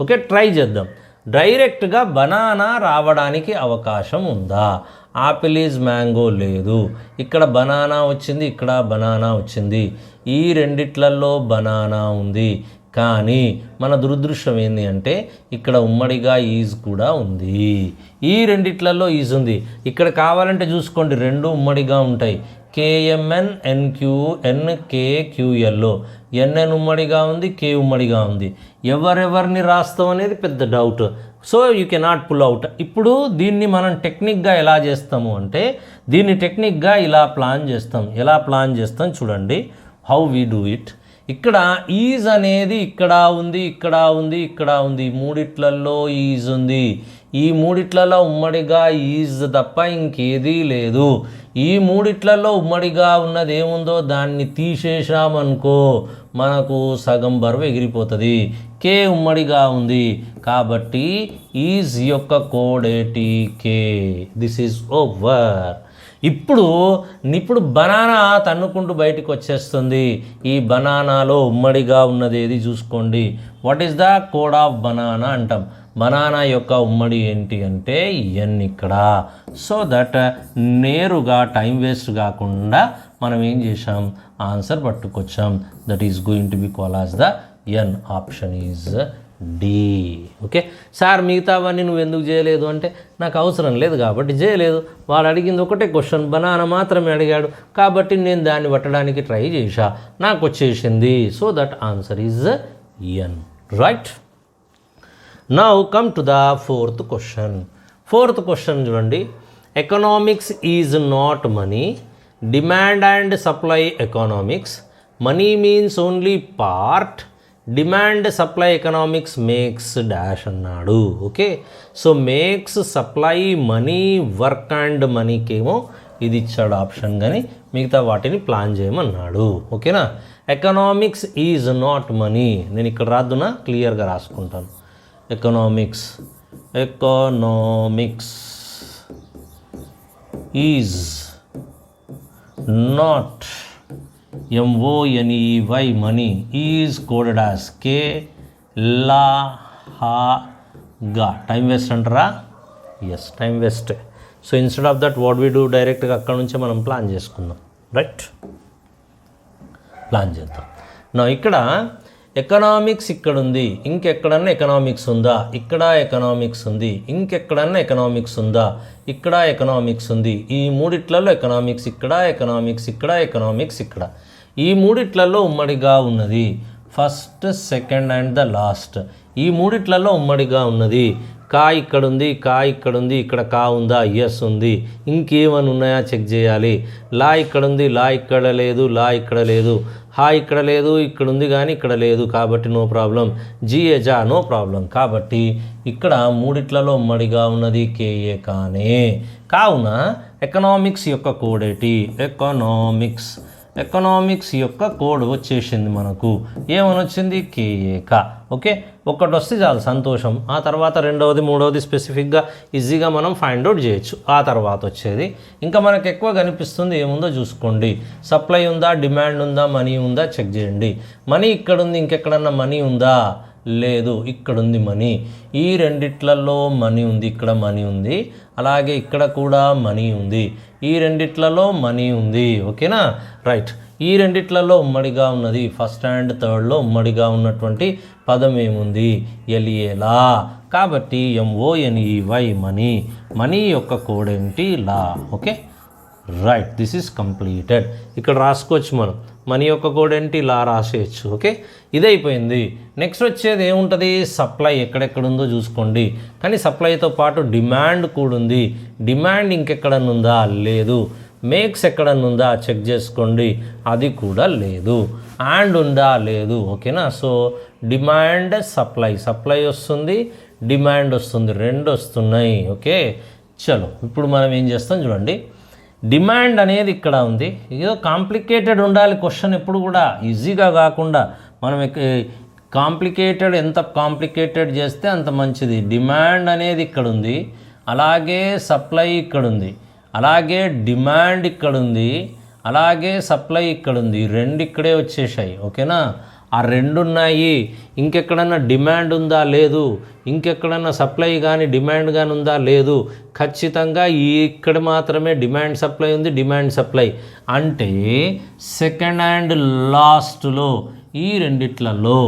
ఓకే, ట్రై చేద్దాం. డైరెక్ట్గా బనానా రావడానికి అవకాశం ఉందా? ఆపిల్ ఈజ్ మ్యాంగో లేదు, ఇక్కడ బనానా వచ్చింది, ఇక్కడ బనానా వచ్చింది. ఈ రెండిట్లలో బనానా ఉంది, కానీ మన దురదృష్టం ఏంటి అంటే ఇక్కడ ఉమ్మడిగా ఈజ్ కూడా ఉంది. ఈ రెండిట్లలో ఈజ్ ఉంది. ఇక్కడ కావాలంటే చూసుకోండి, రెండు ఉమ్మడిగా ఉంటాయి. కేఎంఎన్ ఎన్కేక్యూఎల్లో ఎన్ఎన్ ఉమ్మడిగా ఉంది, కే ఉమ్మడిగా ఉంది. ఎవరెవరిని రాస్తాం అనేది పెద్ద doubt. So you cannot pull out. ఇప్పుడు దీన్ని మనం టెక్నిక్గా ఎలా చేస్తాము అంటే, దీన్ని టెక్నిక్గా ఇలా ప్లాన్ చేస్తాం. ఎలా ప్లాన్ చేస్తాం చూడండి, హౌ వీ డూ ఇట్. ఇక్కడ ఈజ్ అనేది ఇక్కడ ఉంది, ఇక్కడ ఉంది, ఇక్కడ ఉంది. మూడిట్లలో ఈజ్ ఉంది. ఈ మూడిట్లలో ఉమ్మడిగా ఈజ్ తప్ప ఇంకేదీ లేదు. ఈ మూడిట్లలో ఉమ్మడిగా ఉన్నది ఏముందో దాన్ని తీసేసామనుకో మనకు సగం బరువు ఎగిరిపోతుంది. కే ఉమ్మడిగా ఉంది కాబట్టి ఈజ్ యొక్క కోడ్ ఏంటి? కే. This is over. ఇప్పుడు బనానా తన్నుకుంటూ బయటకు వచ్చేస్తుంది. ఈ బనానాలో ఉమ్మడిగా ఉన్నది ఏది చూసుకోండి. What is the code of banana అంటాం. బనానా యొక్క ఉమ్మడి ఏంటి అంటే ఎన్ ఇక్కడ. సో దట్ నేరుగా టైం వేస్ట్ కాకుండా మనం ఏం చేసాం? ఆన్సర్ పట్టుకొచ్చాం. That is going to be call as the N. Option is D. Okay sir, మిగతావన్నీ నువ్వు ఎందుకు చేయలేదు అంటే నాకు అవసరం లేదు కాబట్టి చేయలేదు. వాడు అడిగింది ఒకటే క్వశ్చన్, బనానా మాత్రమే అడిగాడు కాబట్టి నేను దాన్ని పట్టడానికి ట్రై చేశా, నాకు వచ్చేసింది. So that answer is N. Right. Now come to the fourth question. Fourth question చూడండి. Economics is not money. Demand and supply economics. Money means only part. Demand supply economics makes dash అన్నాడు. Okay, so makes supply money work and మనీకేమో ఇది ఇచ్చాడు ఆప్షన్, కానీ మిగతా వాటిని ప్లాన్ చేయమన్నాడు. ఓకేనా. Economics is not money. నేను ఇక్కడ రాద్దునా, క్లియర్గా రాసుకుంటాను. Economics is not MONEY money is coded as K La Ha Ga. Time waste అంటారా? Yes, time waste. So instead of that what we do, డైరెక్ట్గా అక్కడ నుంచే మనం ప్లాన్ చేసుకుందాం. రైట్, ప్లాన్ చేద్దాం. నా ఇక్కడ ఎకనామిక్స్ ఇక్కడ ఉంది, ఇంకెక్కడన్నా ఎకనామిక్స్ ఉందా? ఇక్కడ ఎకనామిక్స్ ఉంది, ఇంకెక్కడన్నా ఎకనామిక్స్ ఉందా? ఇక్కడ ఎకనామిక్స్ ఉంది. ఈ మూడిట్లలో ఎకనామిక్స్ ఇక్కడ, ఎకనామిక్స్ ఇక్కడ, ఎకనామిక్స్ ఇక్కడ. ఈ మూడిట్లలో ఉమ్మడిగా ఉన్నది first, second and the last. ఈ మూడిట్లలో ఉమ్మడిగా ఉన్నది. కా ఇక్కడ ఉంది, కా ఇక్కడ ఉంది, ఇక్కడ కా ఉందా? ఎస్ ఉంది. ఇంకేమని ఉన్నాయా చెక్ చేయాలి. లా ఇక్కడ ఉంది, లా ఇక్కడ లేదు, లా ఇక్కడ లేదు. హా ఇక్కడ లేదు, ఇక్కడ ఉంది కానీ ఇక్కడ లేదు కాబట్టి నో ప్రాబ్లం. జిఏజా నో ప్రాబ్లం. కాబట్టి ఇక్కడ మూడిట్లలో ఉమ్మడిగా ఉన్నది కేఏ కానే. కావున ఎకనామిక్స్ యొక్క కోడ్ ఏంటి? ఎకనామిక్స్ యొక్క కోడ్ వచ్చేసింది మనకు. ఏమని వచ్చింది? కేఏక. ఓకే, ఒకటి వస్తే చాలు సంతోషం. ఆ తర్వాత రెండవది, మూడవది స్పెసిఫిక్గా ఈజీగా మనం ఫైండ్ అవుట్ చేయొచ్చు. ఆ తర్వాత వచ్చేది ఇంకా మనకు ఎక్కువ కనిపిస్తుంది, ఏముందో చూసుకోండి. సప్లై ఉందా, డిమాండ్ ఉందా, మనీ ఉందా చెక్ చేయండి. మనీ ఇక్కడ ఉంది, ఇంకెక్కడన్నా మనీ ఉందా? లేదు, ఇక్కడుంది మనీ. ఈ రెండిట్లలో మనీ ఉంది, ఇక్కడ మనీ ఉంది, అలాగే ఇక్కడ కూడా మనీ ఉంది. ఈ రెండిట్లలో మనీ ఉంది. ఓకేనా. రైట్. ఈ రెండిట్లలో ఉమ్మడిగా ఉన్నది ఫస్ట్ అండ్ థర్డ్లో ఉమ్మడిగా ఉన్నటువంటి పదం ఏముంది? ఎలియేలా. కాబట్టి MONEY మనీ యొక్క కోడ్ ఏంటి? లా. Okay, right. This is completed. ఇక్కడ రాసుకోవచ్చు మనం. మనీ యొక్క కోడ్ ఏంటి? లా రాసేయచ్చు. ఓకే, ఇదైపోయింది. నెక్స్ట్ వచ్చేది ఏముంటుంది? సప్లై ఎక్కడెక్కడుందో చూసుకోండి. కానీ సప్లైతో పాటు డిమాండ్ కూడా ఉంది. డిమాండ్ ఇంకెక్కడన్నా ఉందా? లేదు. మేక్స్ ఎక్కడన్నా ఉందా చెక్ చేసుకోండి, అది కూడా లేదు. అండ్ ఉందా? లేదు. ఓకేనా. సో డిమాండ్ సప్లై వస్తుంది, డిమాండ్ వస్తుంది, రెండు వస్తున్నాయి. ఓకే, చలో ఇప్పుడు మనం ఏం చేస్తాం చూడండి. డిమాండ్ అనేది ఇక్కడ ఉంది. ఏదో కాంప్లికేటెడ్ ఉండాలి క్వశ్చన్ ఎప్పుడు కూడా, ఈజీగా కాకుండా. మనం కాంప్లికేటెడ్ ఎంత కాంప్లికేటెడ్ చేస్తే అంత మంచిది. డిమాండ్ అనేది ఇక్కడ ఉంది, అలాగే సప్లై ఇక్కడ ఉంది, అలాగే డిమాండ్ ఇక్కడ ఉంది, అలాగే సప్లై ఇక్కడ ఉంది. రెండు ఇక్కడే వచ్చేసాయి. ఓకేనా. ఆ రెండు ఉన్నాయి. ఇంకెక్కడన్నా డిమాండ్ ఉందా? లేదు. ఇంకెక్కడన్నా సప్లై కానీ డిమాండ్ కానీ ఉందా? లేదు. ఖచ్చితంగా ఇక్కడ మాత్రమే డిమాండ్ సప్లై ఉంది. డిమాండ్ సప్లై అంటే సెకండ్ అండ్ లాస్ట్లో ఈ రెండిట్లలో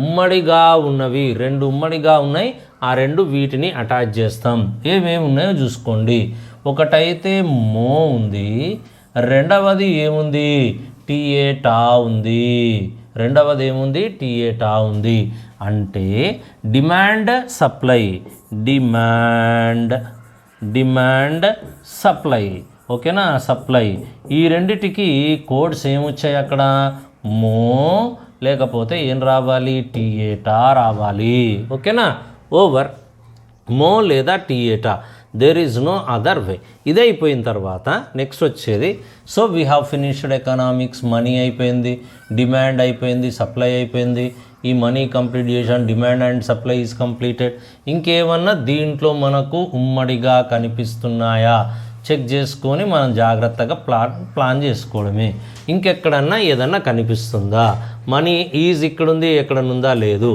ఉమ్మడిగా ఉన్నవి, రెండు ఉమ్మడిగా ఉన్నాయి. ఆ రెండు వీటిని అటాచ్ చేస్తాం. ఏమేమి ఉన్నాయో చూసుకోండి. ఒకటైతే మో ఉంది, రెండవది ఏముంది? టీఏటా ఉంది. రెండవది ఏముంది? టీఏటా ఉంది. అంటే డిమాండ్ సప్లై, డిమాండ్ సప్లై. ఓకేనా. సప్లై ఈ రెండిటికి కోడ్స్ ఏమొచ్చాయి అక్కడ? మో లేకపోతే ఏం రావాలి? టీఏటా రావాలి. ఓకేనా. ఓవర్. మో లేదా టీఏటా, there is no other way. ఇది అయిపోయిన తర్వాత నెక్స్ట్ వచ్చేది, so we have finished economics. Money అయిపోయింది, డిమాండ్ అయిపోయింది, సప్లై అయిపోయింది. ఈ మనీ కంప్లీట్ చేసాను, demand and supply is completed. ఇంకేమన్నా దీంట్లో మనకు ఉమ్మడిగా కనిపిస్తున్నాయా చెక్ చేసుకొని మనం జాగ్రత్తగా ప్లాన్ చేసుకోవడమే. ఇంకెక్కడన్నా ఏదన్నా కనిపిస్తుందా, మనీ ఈజ్ ఇక్కడుంది ఎక్కడనుందా లేదు,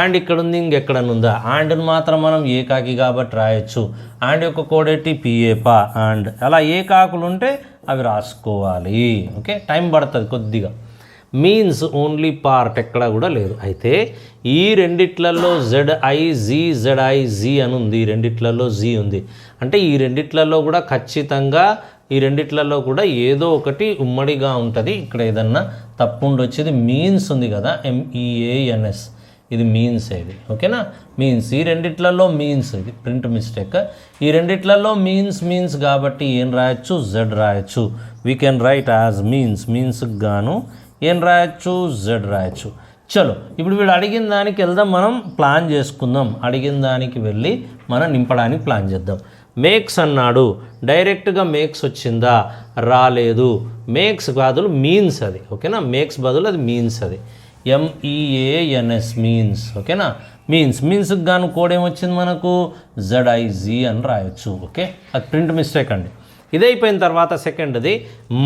అండ్ ఇక్కడుంది ఇంకెక్కడనుందా, అండ్ని మాత్రం మనం ఏకాకి కాబట్టి రాయొచ్చు. అండ్ యొక్క కోడేటి పిఏపా, అండ్ అలా ఏకాకులు ఉంటే అవి రాసుకోవాలి. ఓకే, టైం పడుతుంది కొద్దిగా. మీన్స్ ఓన్లీ పార్ట్ ఎక్కడ కూడా లేదు. అయితే ఈ రెండిట్లలో ZIZ అని ఉంది, ఈ రెండిట్లలో జీ ఉంది. అంటే ఈ రెండిట్లలో కూడా ఖచ్చితంగా ఈ రెండిట్లలో కూడా ఏదో ఒకటి ఉమ్మడిగా ఉంటుంది. ఇక్కడ ఏదన్నా తప్పు ఉండొచ్చేది మీన్స్ ఉంది కదా, MEANS, ఇది మీన్స్. ఇది ఓకేనా, మీన్స్. ఈ రెండిట్లలో మీన్స్, ఇది ప్రింట్ మిస్టేక్. ఈ రెండిట్లలో మీన్స్ కాబట్టి ఏం రాయొచ్చు, Z రాయొచ్చు. వీ కెన్ రైట్ యాజ్ మీన్స్కి గాను ఏం రాయొచ్చు, Z రాయొచ్చు. చలో ఇప్పుడు వీడు అడిగిన దానికి వెళ్దాం, మనం ప్లాన్ చేసుకుందాం. అడిగిన దానికి వెళ్ళి మనం నింపడానికి ప్లాన్ చేద్దాం. మేక్స్ అన్నాడు, డైరెక్ట్గా మేక్స్ వచ్చిందా, రాలేదు. మేక్స్ బదులు మీన్స్ అది, ఓకేనా. మేక్స్ బదులు అది మీన్స్, అది MEANS మీన్స్, ఓకేనా. మీన్స్కి గాను కోడ్ ఏమొచ్చింది మనకు, ZIZ అని రాయొచ్చు. ఓకే, అది ప్రింట్ మిస్టేక్ అండి. ఇది అయిపోయిన తర్వాత సెకండ్ది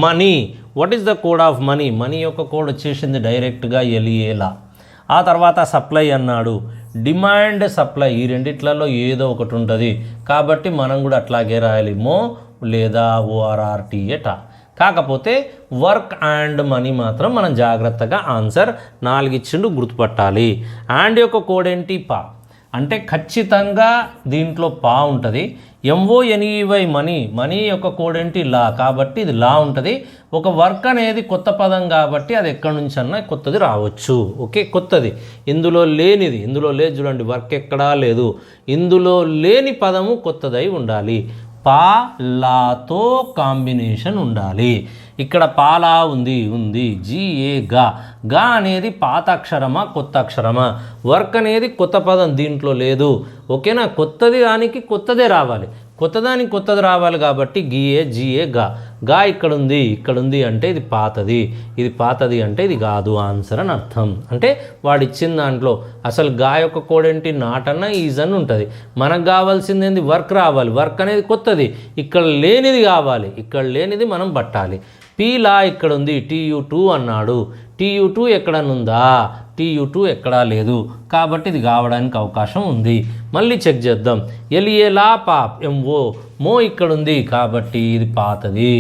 money. What is the code of money? Money యొక్క కోడ్ వచ్చేసింది డైరెక్ట్గా LEAలా. ఆ తర్వాత సప్లై అన్నాడు, డిమాండ్ సప్లై, ఈ రెండిట్లలో ఏదో ఒకటి ఉంటుంది కాబట్టి మనం కూడా అట్లాగే రాయాలి, మో లేదా ORRTA. కాకపోతే వర్క్ అండ్ మనీ మాత్రం మనం జాగ్రత్తగా ఆన్సర్ 4 ఇచ్చిండు గుర్తుపట్టాలి. అండ్ యొక్క కోడ్ ఏంటి, పా. అంటే ఖచ్చితంగా దీంట్లో పా ఉంటుంది. MONEY మనీ యొక్క కోడ్ ఏంటి, లా. కాబట్టి ఇది లా ఉంటుంది. ఒక వర్క్ అనేది కొత్త పదం కాబట్టి అది ఎక్కడి నుంచి అన్నా కొత్తది రావచ్చు. ఓకే, కొత్తది, ఇందులో లేనిది, ఇందులో లేదు చూడండి, వర్క్ ఎక్కడా లేదు. ఇందులో లేని పదము కొత్తదై ఉండాలి. పా లాతో కాంబినేషన్ ఉండాలి. ఇక్కడ పాలా ఉంది, GA గా అనేది పాత అక్షరమా కొత్త అక్షరమా? వర్క్ అనేది కొత్త పదం దీంట్లో లేదు. ఓకేనా, కొత్తది దానికి కొత్తదే రావాలి, కొత్తదానికి కొత్తది రావాలి కాబట్టి GA గా ఇక్కడ ఉంది అంటే ఇది పాతది అంటే ఇది కాదు ఆన్సర్ అని అర్థం. అంటే వాడు ఇచ్చిన దాంట్లో అసలు గా యొక్క కోడ్ ఏంటి, నాట్ అన్న ఈజ్ అని ఉంటుంది. మనకు కావాల్సింది ఏంది, వర్క్ రావాలి. వర్క్ అనేది కొత్తది, ఇక్కడ లేనిది కావాలి, ఇక్కడ లేనిది మనం పట్టాలి. పీలా ఇక్కడ ఉంది, TU2 అన్నాడు, TU2 ఎక్కడనుందా, TU2 ఎక్కడా లేదు కాబట్టి ఇది కావడానికి అవకాశం ఉంది. మళ్ళీ చెక్ చేద్దాం. LEAలా పా, మో ఇక్కడ ఉంది కాబట్టి ఇది పాతది.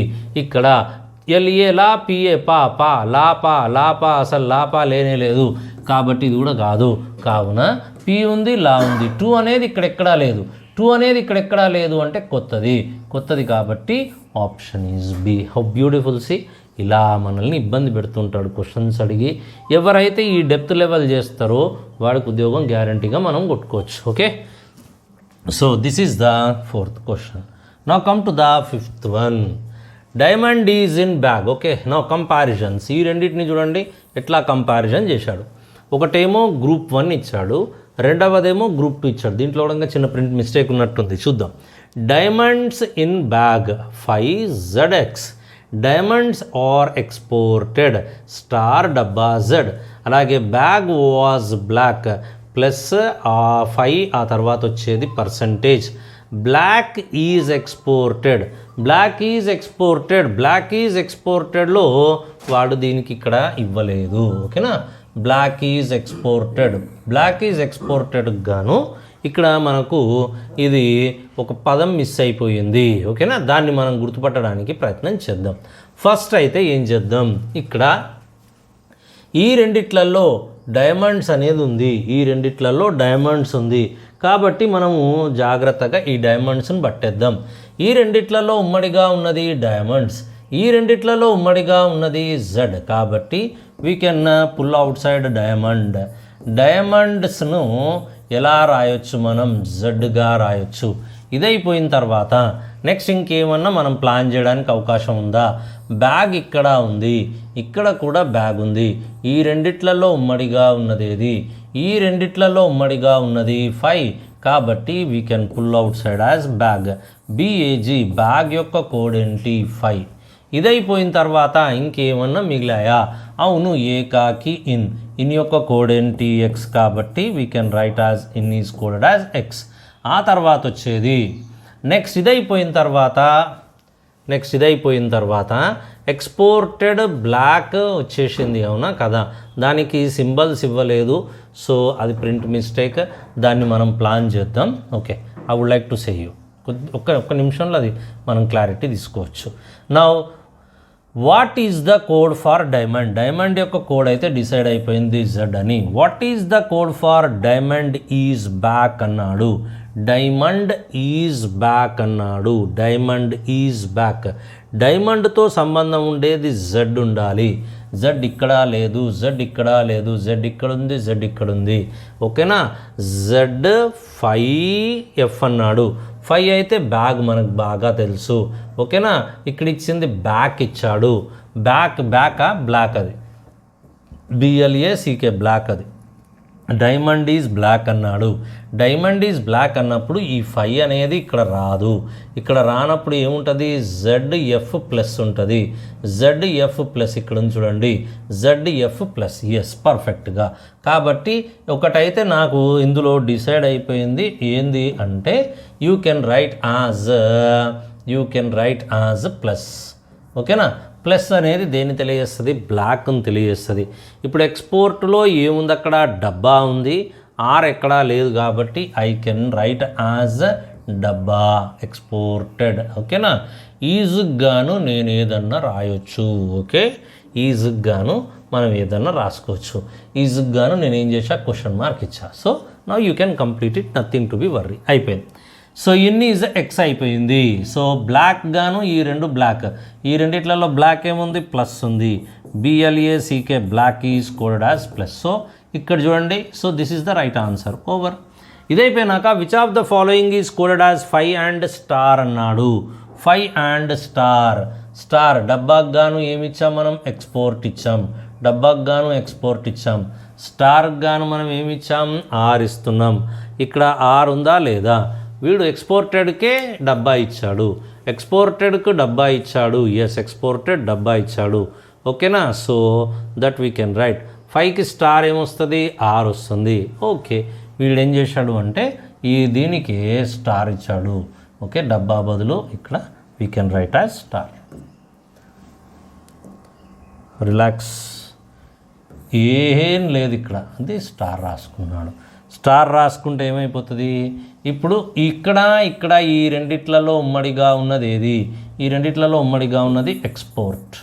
ఇక్కడ LEAలా PA పా, లాపా అసలు లాపా లేనే లేదు కాబట్టి ఇది కూడా కాదు. కావున P ఉంది, లా ఉంది. 2 అనేది ఇక్కడ ఎక్కడా లేదు, 2 అనేది ఇక్కడ ఎక్కడా లేదు అంటే కొత్తది కాబట్టి option is B. How beautiful. See, ఇలా మనల్ని ఇబ్బంది పెడుతుంటాడు క్వశ్చన్స్ అడిగి. ఎవరైతే ఈ డెప్త్ లెవెల్ చేస్తారో వాడికి ఉద్యోగం గ్యారంటీగా మనం కొట్టుకోవచ్చు. Okay, so this is the 4th question. Now come to the 5th one. Diamond is in bag. Okay, now comparisons. ఈ రెండింటిని చూడండి ఎట్లా కంపారిజన్ చేశాడు. ఒకటేమో గ్రూప్ 1 ఇచ్చాడు, రెండవదేమో గ్రూప్ 2 ఇచ్చాడు. దీంట్లో కూడా చిన్న ప్రింట్ మిస్టేక్ ఉన్నట్టుంది, చూద్దాం. Diamonds in bag 5ZX. Diamonds are exported star డబ్బా Z. అలాగే బ్యాగ్ వాజ్ బ్లాక్ ప్లస్ 5, ఆ తర్వాత వచ్చేది పర్సంటేజ్. బ్లాక్ ఈజ్ ఎక్స్పోర్టెడ్లో వాడు దీనికి ఇక్కడ ఇవ్వలేదు. ఓకేనా, బ్లాక్ ఈజ్ ఎక్స్పోర్టెడ్ గాను ఇక్కడ మనకు ఇది ఒక పదం మిస్ అయిపోయింది. ఓకేనా, దాన్ని మనం గుర్తుపట్టడానికి ప్రయత్నం చేద్దాం. ఫస్ట్ అయితే ఏం చేద్దాం, ఇక్కడ ఈ రెండిట్లలో డైమండ్స్ అనేది ఉంది, ఈ రెండిట్లలో డైమండ్స్ ఉంది కాబట్టి మనము జాగ్రత్తగా ఈ డైమండ్స్ని పట్టేద్దాం. ఈ రెండిట్లలో ఉమ్మడిగా ఉన్నది డైమండ్స్, ఈ రెండిట్లలో ఉమ్మడిగా ఉన్నది Z కాబట్టి we can pull out side డైమండ్స్ను ఎలా రాయొచ్చు, మనం జడ్గా రాయొచ్చు. ఇదైపోయిన తర్వాత నెక్స్ట్ ఇంకేమన్నా మనం ప్లాన్ చేయడానికి అవకాశం ఉందా? బ్యాగ్ ఇక్కడ ఉంది, ఇక్కడ కూడా బ్యాగ్ ఉంది. ఈ రెండిట్లలో ఉమ్మడిగా ఉన్నది ఏది? ఈ రెండిట్లలో ఉమ్మడిగా ఉన్నది 5 కాబట్టి we can pull out side as bag. BAG bag యొక్క కోడ్ ఏంటి 5. ఇదైపోయిన తర్వాత ఇంకేమన్నా మిగిలాయా? అవును, ఏకాకి ఇన్ యొక్క కోడ్ ఏంటి X, కాబట్టి we can write as in is coded as X. ఆ తర్వాత వచ్చేది నెక్స్ట్ ఇదైపోయిన తర్వాత ఎక్స్పోర్టెడ్ బ్లాక్ వచ్చేసింది, అవునా కదా? దానికి సింబల్స్ ఇవ్వలేదు, సో అది ప్రింట్ మిస్టేక్. దాన్ని మనం ప్లాన్ చేద్దాం. Okay, I would like to say you ఒక్క నిమిషంలో అది మనం క్లారిటీ తీసుకోవచ్చు. Now what is the code for diamond? Diamond యొక్క కోడ్ అయితే డిసైడ్ అయిపోయింది Z అని. What is the code for diamond is back అన్నాడు. డైమండ్ ఈజ్ బ్యాక్ అన్నాడు. Diamond is back. డైమండ్తో సంబంధం ఉండేది Z ఉండాలి. Z ఇక్కడ లేదు, Z ఇక్కడ లేదు, Z ఇక్కడ ఉంది, Z ఇక్కడ ఉంది. ఓకేనా? Z 5F అన్నాడు. 5 అయితే బ్యాగ్ మనకు బాగా తెలుసు. ఓకేనా? ఇక్కడ ఇచ్చింది బ్యాక్ ఇచ్చాడు. బ్యాకా బ్లాక్, అది BLACK బ్లాక్. అది డైమండ్ ఈజ్ బ్లాక్ అన్నాడు. డైమండ్ ఈజ్ బ్లాక్ అన్నప్పుడు ఈ 5 అనేది ఇక్కడ రాదు. ఇక్కడ రానప్పుడు ఏముంటుంది? ZF ప్లస్ ఉంటుంది. ZF ప్లస్ ఇక్కడ ఉంది చూడండి, ZF ప్లస్. ఎస్, పర్ఫెక్ట్గా. కాబట్టి ఒకటైతే నాకు ఇందులో డిసైడ్ అయిపోయింది. ఏంది అంటే you can write as plus. ఓకేనా? ప్లస్ అనేది దేన్ని తెలియజేస్తుంది? బ్లాక్ని తెలియజేస్తుంది. ఇప్పుడు ఎక్స్పోర్ట్లో ఏముంది? అక్కడ డబ్బా ఉంది, R ఎక్కడా లేదు, కాబట్టి ఐ కెన్ రైట్ యాజ్ డబ్బా ఎక్స్పోర్టెడ్. ఓకేనా? ఈజుకు గాను నేను ఏదన్నా రాయొచ్చు. ఓకే, ఈజుకు గాను మనం ఏదన్నా రాసుకోవచ్చు. ఈజుకు గాను నేను ఏం చేసా? క్వశ్చన్ మార్క్ ఇచ్చా. So now you can complete it, nothing to be worry. అయిపోయింది. సో ఇన్ ఈజ్ X అయిపోయింది. సో బ్లాక్ గాను ఈ రెండు బ్లాక్, ఈ రెండిట్లలో బ్లాక్ ఏముంది? ప్లస్ ఉంది. BLACK black is coded as plus. So ఇక్కడ చూడండి, so this is the right answer. Over. ఇదైపోయినాక which of the following is coded as 5 and star అన్నాడు. 5 and స్టార్. డబ్బాకు గాను ఏమి ఇచ్చాం మనం? ఎక్స్పోర్ట్ ఇచ్చాం. డబ్బాకు గాను ఎక్స్పోర్ట్ ఇచ్చాం. స్టార్కి గాను మనం ఏమి ఇచ్చాం? R ఇస్తున్నాం. ఇక్కడ R ఉందా లేదా? వీడు ఎక్స్పోర్టెడ్కే డబ్బా ఇచ్చాడు, ఎక్స్పోర్టెడ్కు డబ్బా ఇచ్చాడు. ఎస్, ఎక్స్పోర్టెడ్ డబ్బా ఇచ్చాడు. ఓకేనా? So that we can right. 5కి స్టార్ ఏమొస్తుంది? R వస్తుంది. ఓకే, వీడు ఏం చేశాడు అంటే దీనికి స్టార్ ఇచ్చాడు. ఓకే, డబ్బా బదులు ఇక్కడ we can write as star. Relax, ఏం లేదు ఇక్కడ, అది స్టార్ రాసుకున్నాడు. స్టార్ రాసుకుంటే ఏమైపోతుంది? ఇప్పుడు ఇక్కడ ఈ రెండిట్లలో ఉమ్మడిగా ఉన్నది ఏది? ఈ రెండిట్లలో ఉమ్మడిగా ఉన్నది ఎక్స్పోర్ట్.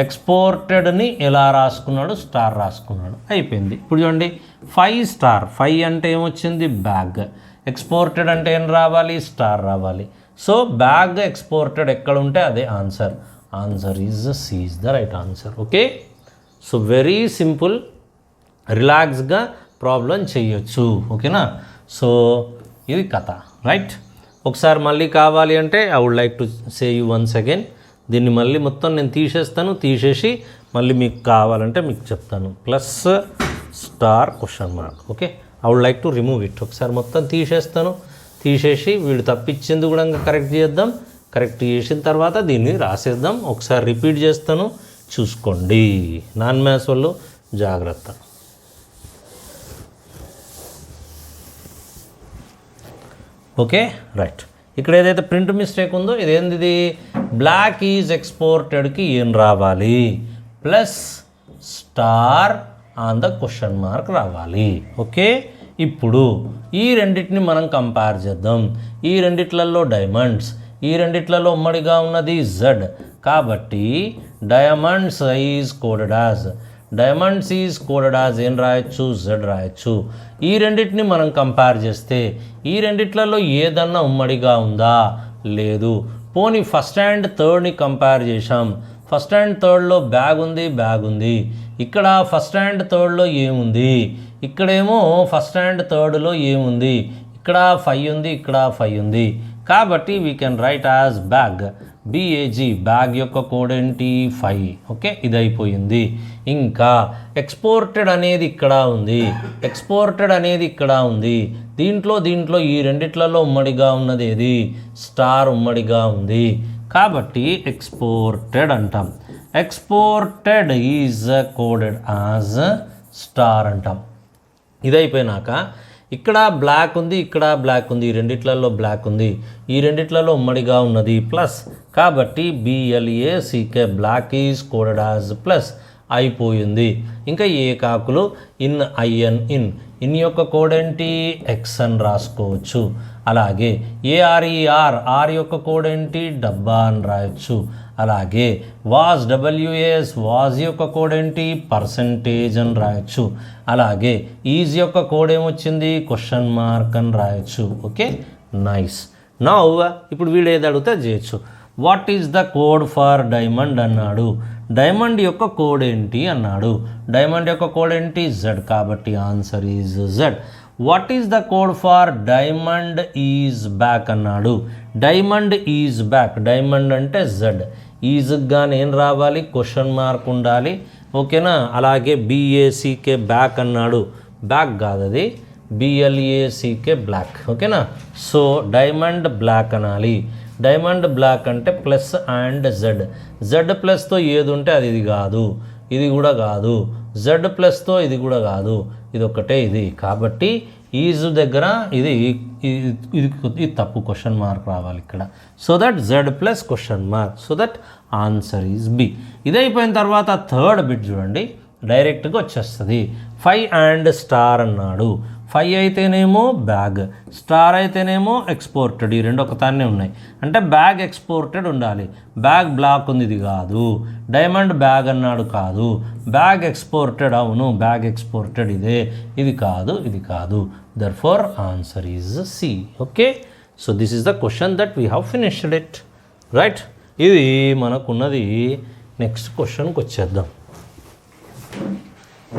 ఎక్స్పోర్టెడ్ని ఎలా రాసుకున్నాడు? స్టార్ రాసుకున్నాడు. అయిపోయింది. ఇప్పుడు చూడండి, 5 స్టార్. 5 అంటే ఏమొచ్చింది? బ్యాగ్. ఎక్స్పోర్టెడ్ అంటే ఏం రావాలి? స్టార్ రావాలి. సో బ్యాగ్ ఎక్స్పోర్టెడ్ ఎక్కడ ఉంటే అదే answer. Answer is C is the right answer. Okay, so very simple, రిలాక్స్గా ప్రాబ్లం చేయొచ్చు. ఓకేనా? సో ఇది కథ, రైట్? ఒకసారి మళ్ళీ కావాలి అంటే I would like to say you once again. దీన్ని మళ్ళీ మొత్తం నేను తీసేసి మళ్ళీ మీకు కావాలంటే మీకు చెప్తాను. Plus star question mark. Okay, I would like to remove it. ఒకసారి మొత్తం తీసేసి వీళ్ళు తప్పించింది కూడా కరెక్ట్ చేద్దాం. కరెక్ట్ చేసిన తర్వాత దీన్ని రాసేద్దాం. ఒకసారి రిపీట్ చేస్తాను, చూసుకోండి. నాన్ మ్యాథ్స్ వాళ్ళు జాగ్రత్త. Okay, right. ఇక్కడ ఏదైతే ప్రింట్ మిస్టేక్ ఉందో ఇదేంది? బ్లాక్ ఈజ్ ఎక్స్పోర్టెడ్కి ఏం రావాలి? Plus star on the question mark రావాలి. ఓకే, ఇప్పుడు ఈ రెండింటిని మనం కంపేర్ చేద్దాం. ఈ రెండిట్లలో డైమండ్స్, ఈ రెండిట్లలో ఉమ్మడిగా ఉన్నది Z. కాబట్టి డైమండ్స్ ఈజ్ కోడెడ్ యాజ్ ఏం రాయొచ్చు? Z రాయొచ్చు. ఈ రెండింటిని మనం కంపేర్ చేస్తే ఈ రెండిట్లలో ఏదన్నా ఉమ్మడిగా ఉందా? లేదు. పోనీ ఫస్ట్ అండ్ థర్డ్ని కంపేర్ చేసాం. ఫస్ట్ అండ్ థర్డ్లో బ్యాగ్ ఉంది. ఇక్కడ ఫస్ట్ అండ్ థర్డ్లో ఏముంది? ఇక్కడేమో ఫస్ట్ అండ్ థర్డ్లో ఏముంది? ఇక్కడ 5 ఉంది, ఇక్కడ 5 ఉంది. కాబట్టి we can write as bag. BAG bag యొక్క కోడ్ ఏంటి? 5. ఓకే, ఇది అయిపోయింది. ఇంకా ఎక్స్పోర్టెడ్ అనేది ఇక్కడ ఉంది. దీంట్లో ఈ రెండిట్లలో ఉమ్మడిగా ఉన్నది ఏది? స్టార్ ఉమ్మడిగా ఉంది కాబట్టి ఎక్స్పోర్టెడ్ అంటాం. Exported is coded as star అంటాం. ఇది అయిపోయినాక ఇక్కడ బ్లాక్ ఉంది, ఇక్కడ బ్లాక్ ఉంది, ఈ రెండిట్లలో బ్లాక్ ఉంది, ఈ రెండిట్లలో ఉమ్మడిగా ఉన్నది ప్లస్ కాబట్టి BLACK black is coded as plus అయిపోయింది. ఇంకా ఏకాకులు IN ఇన్ యొక్క కోడ్ ఏంటి? X అని రాసుకోవచ్చు. అలాగే ARER యొక్క కోడ్ ఏంటి? డబ్బా అని రాయొచ్చు. అలాగే వాజ్ వాజ్ యొక్క కోడ్ ఏంటి? పర్సంటేజ్ అని రాయొచ్చు. అలాగే ఈజ్ యొక్క కోడ్ ఏమొచ్చింది? క్వశ్చన్ మార్క్ అని రాయొచ్చు. Okay, nice. నౌ ఇప్పుడు వీడు ఏది అడిగితే చేయొచ్చు. What is the code for diamond అన్నాడు. డైమండ్ యొక్క కోడ్ ఏంటి అన్నాడు. డైమండ్ యొక్క కోడ్ ఏంటి? Z కాబట్టి answer is Z. What is the code for diamond is back అన్నాడు. డైమండ్ ఈజ్ బ్యాక్, డైమండ్ అంటే Z. ఈజ్గా ఏం రావాలి? క్వశ్చన్ మార్క్ ఉండాలి. ఓకేనా. అలాగే BACK బ్యాక్ అన్నాడు. బ్యాక్ కాదు అది, BLACK బ్లాక్. ఓకేనా. సో డైమండ్ బ్లాక్ అనాలి. డైమండ్ బ్లాక్ అంటే ప్లస్ అండ్ Z ప్లస్తో ఏది ఉంటే అది ఇది కాదు, ఇది కూడా కాదు. Z ప్లస్తో ఇది కూడా కాదు, ఇది ఒకటే ఇది. కాబట్టి ఈజ్ దగ్గర ఇది తప్పు, క్వశ్చన్ మార్క్ రావాలి ఇక్కడ. So that Z plus question mark, so that answer is B. ఇది అయిపోయిన తర్వాత థర్డ్ బిట్ చూడండి, డైరెక్ట్గా వచ్చేస్తుంది. 5 అండ్ స్టార్ అన్నాడు. 5 అయితేనేమో బ్యాగ్, స్టార్ అయితేనేమో ఎక్స్పోర్టెడ్. ఈ రెండు ఒకతానే ఉన్నాయి అంటే బ్యాగ్ ఎక్స్పోర్టెడ్ ఉండాలి. బ్యాగ్ బ్లాక్ ఉంది, ఇది కాదు. డైమండ్ బ్యాగ్ అన్నాడు, కాదు. బ్యాగ్ ఎక్స్పోర్టెడ్, అవును బ్యాగ్ ఎక్స్పోర్టెడ్ ఇదే, ఇది కాదు, ఇది కాదు. Therefore answer is C. Okay, so this is the question that we have finished it, right. ఇది మనకున్నది. నెక్స్ట్ క్వశ్చన్కి వచ్చేద్దాం.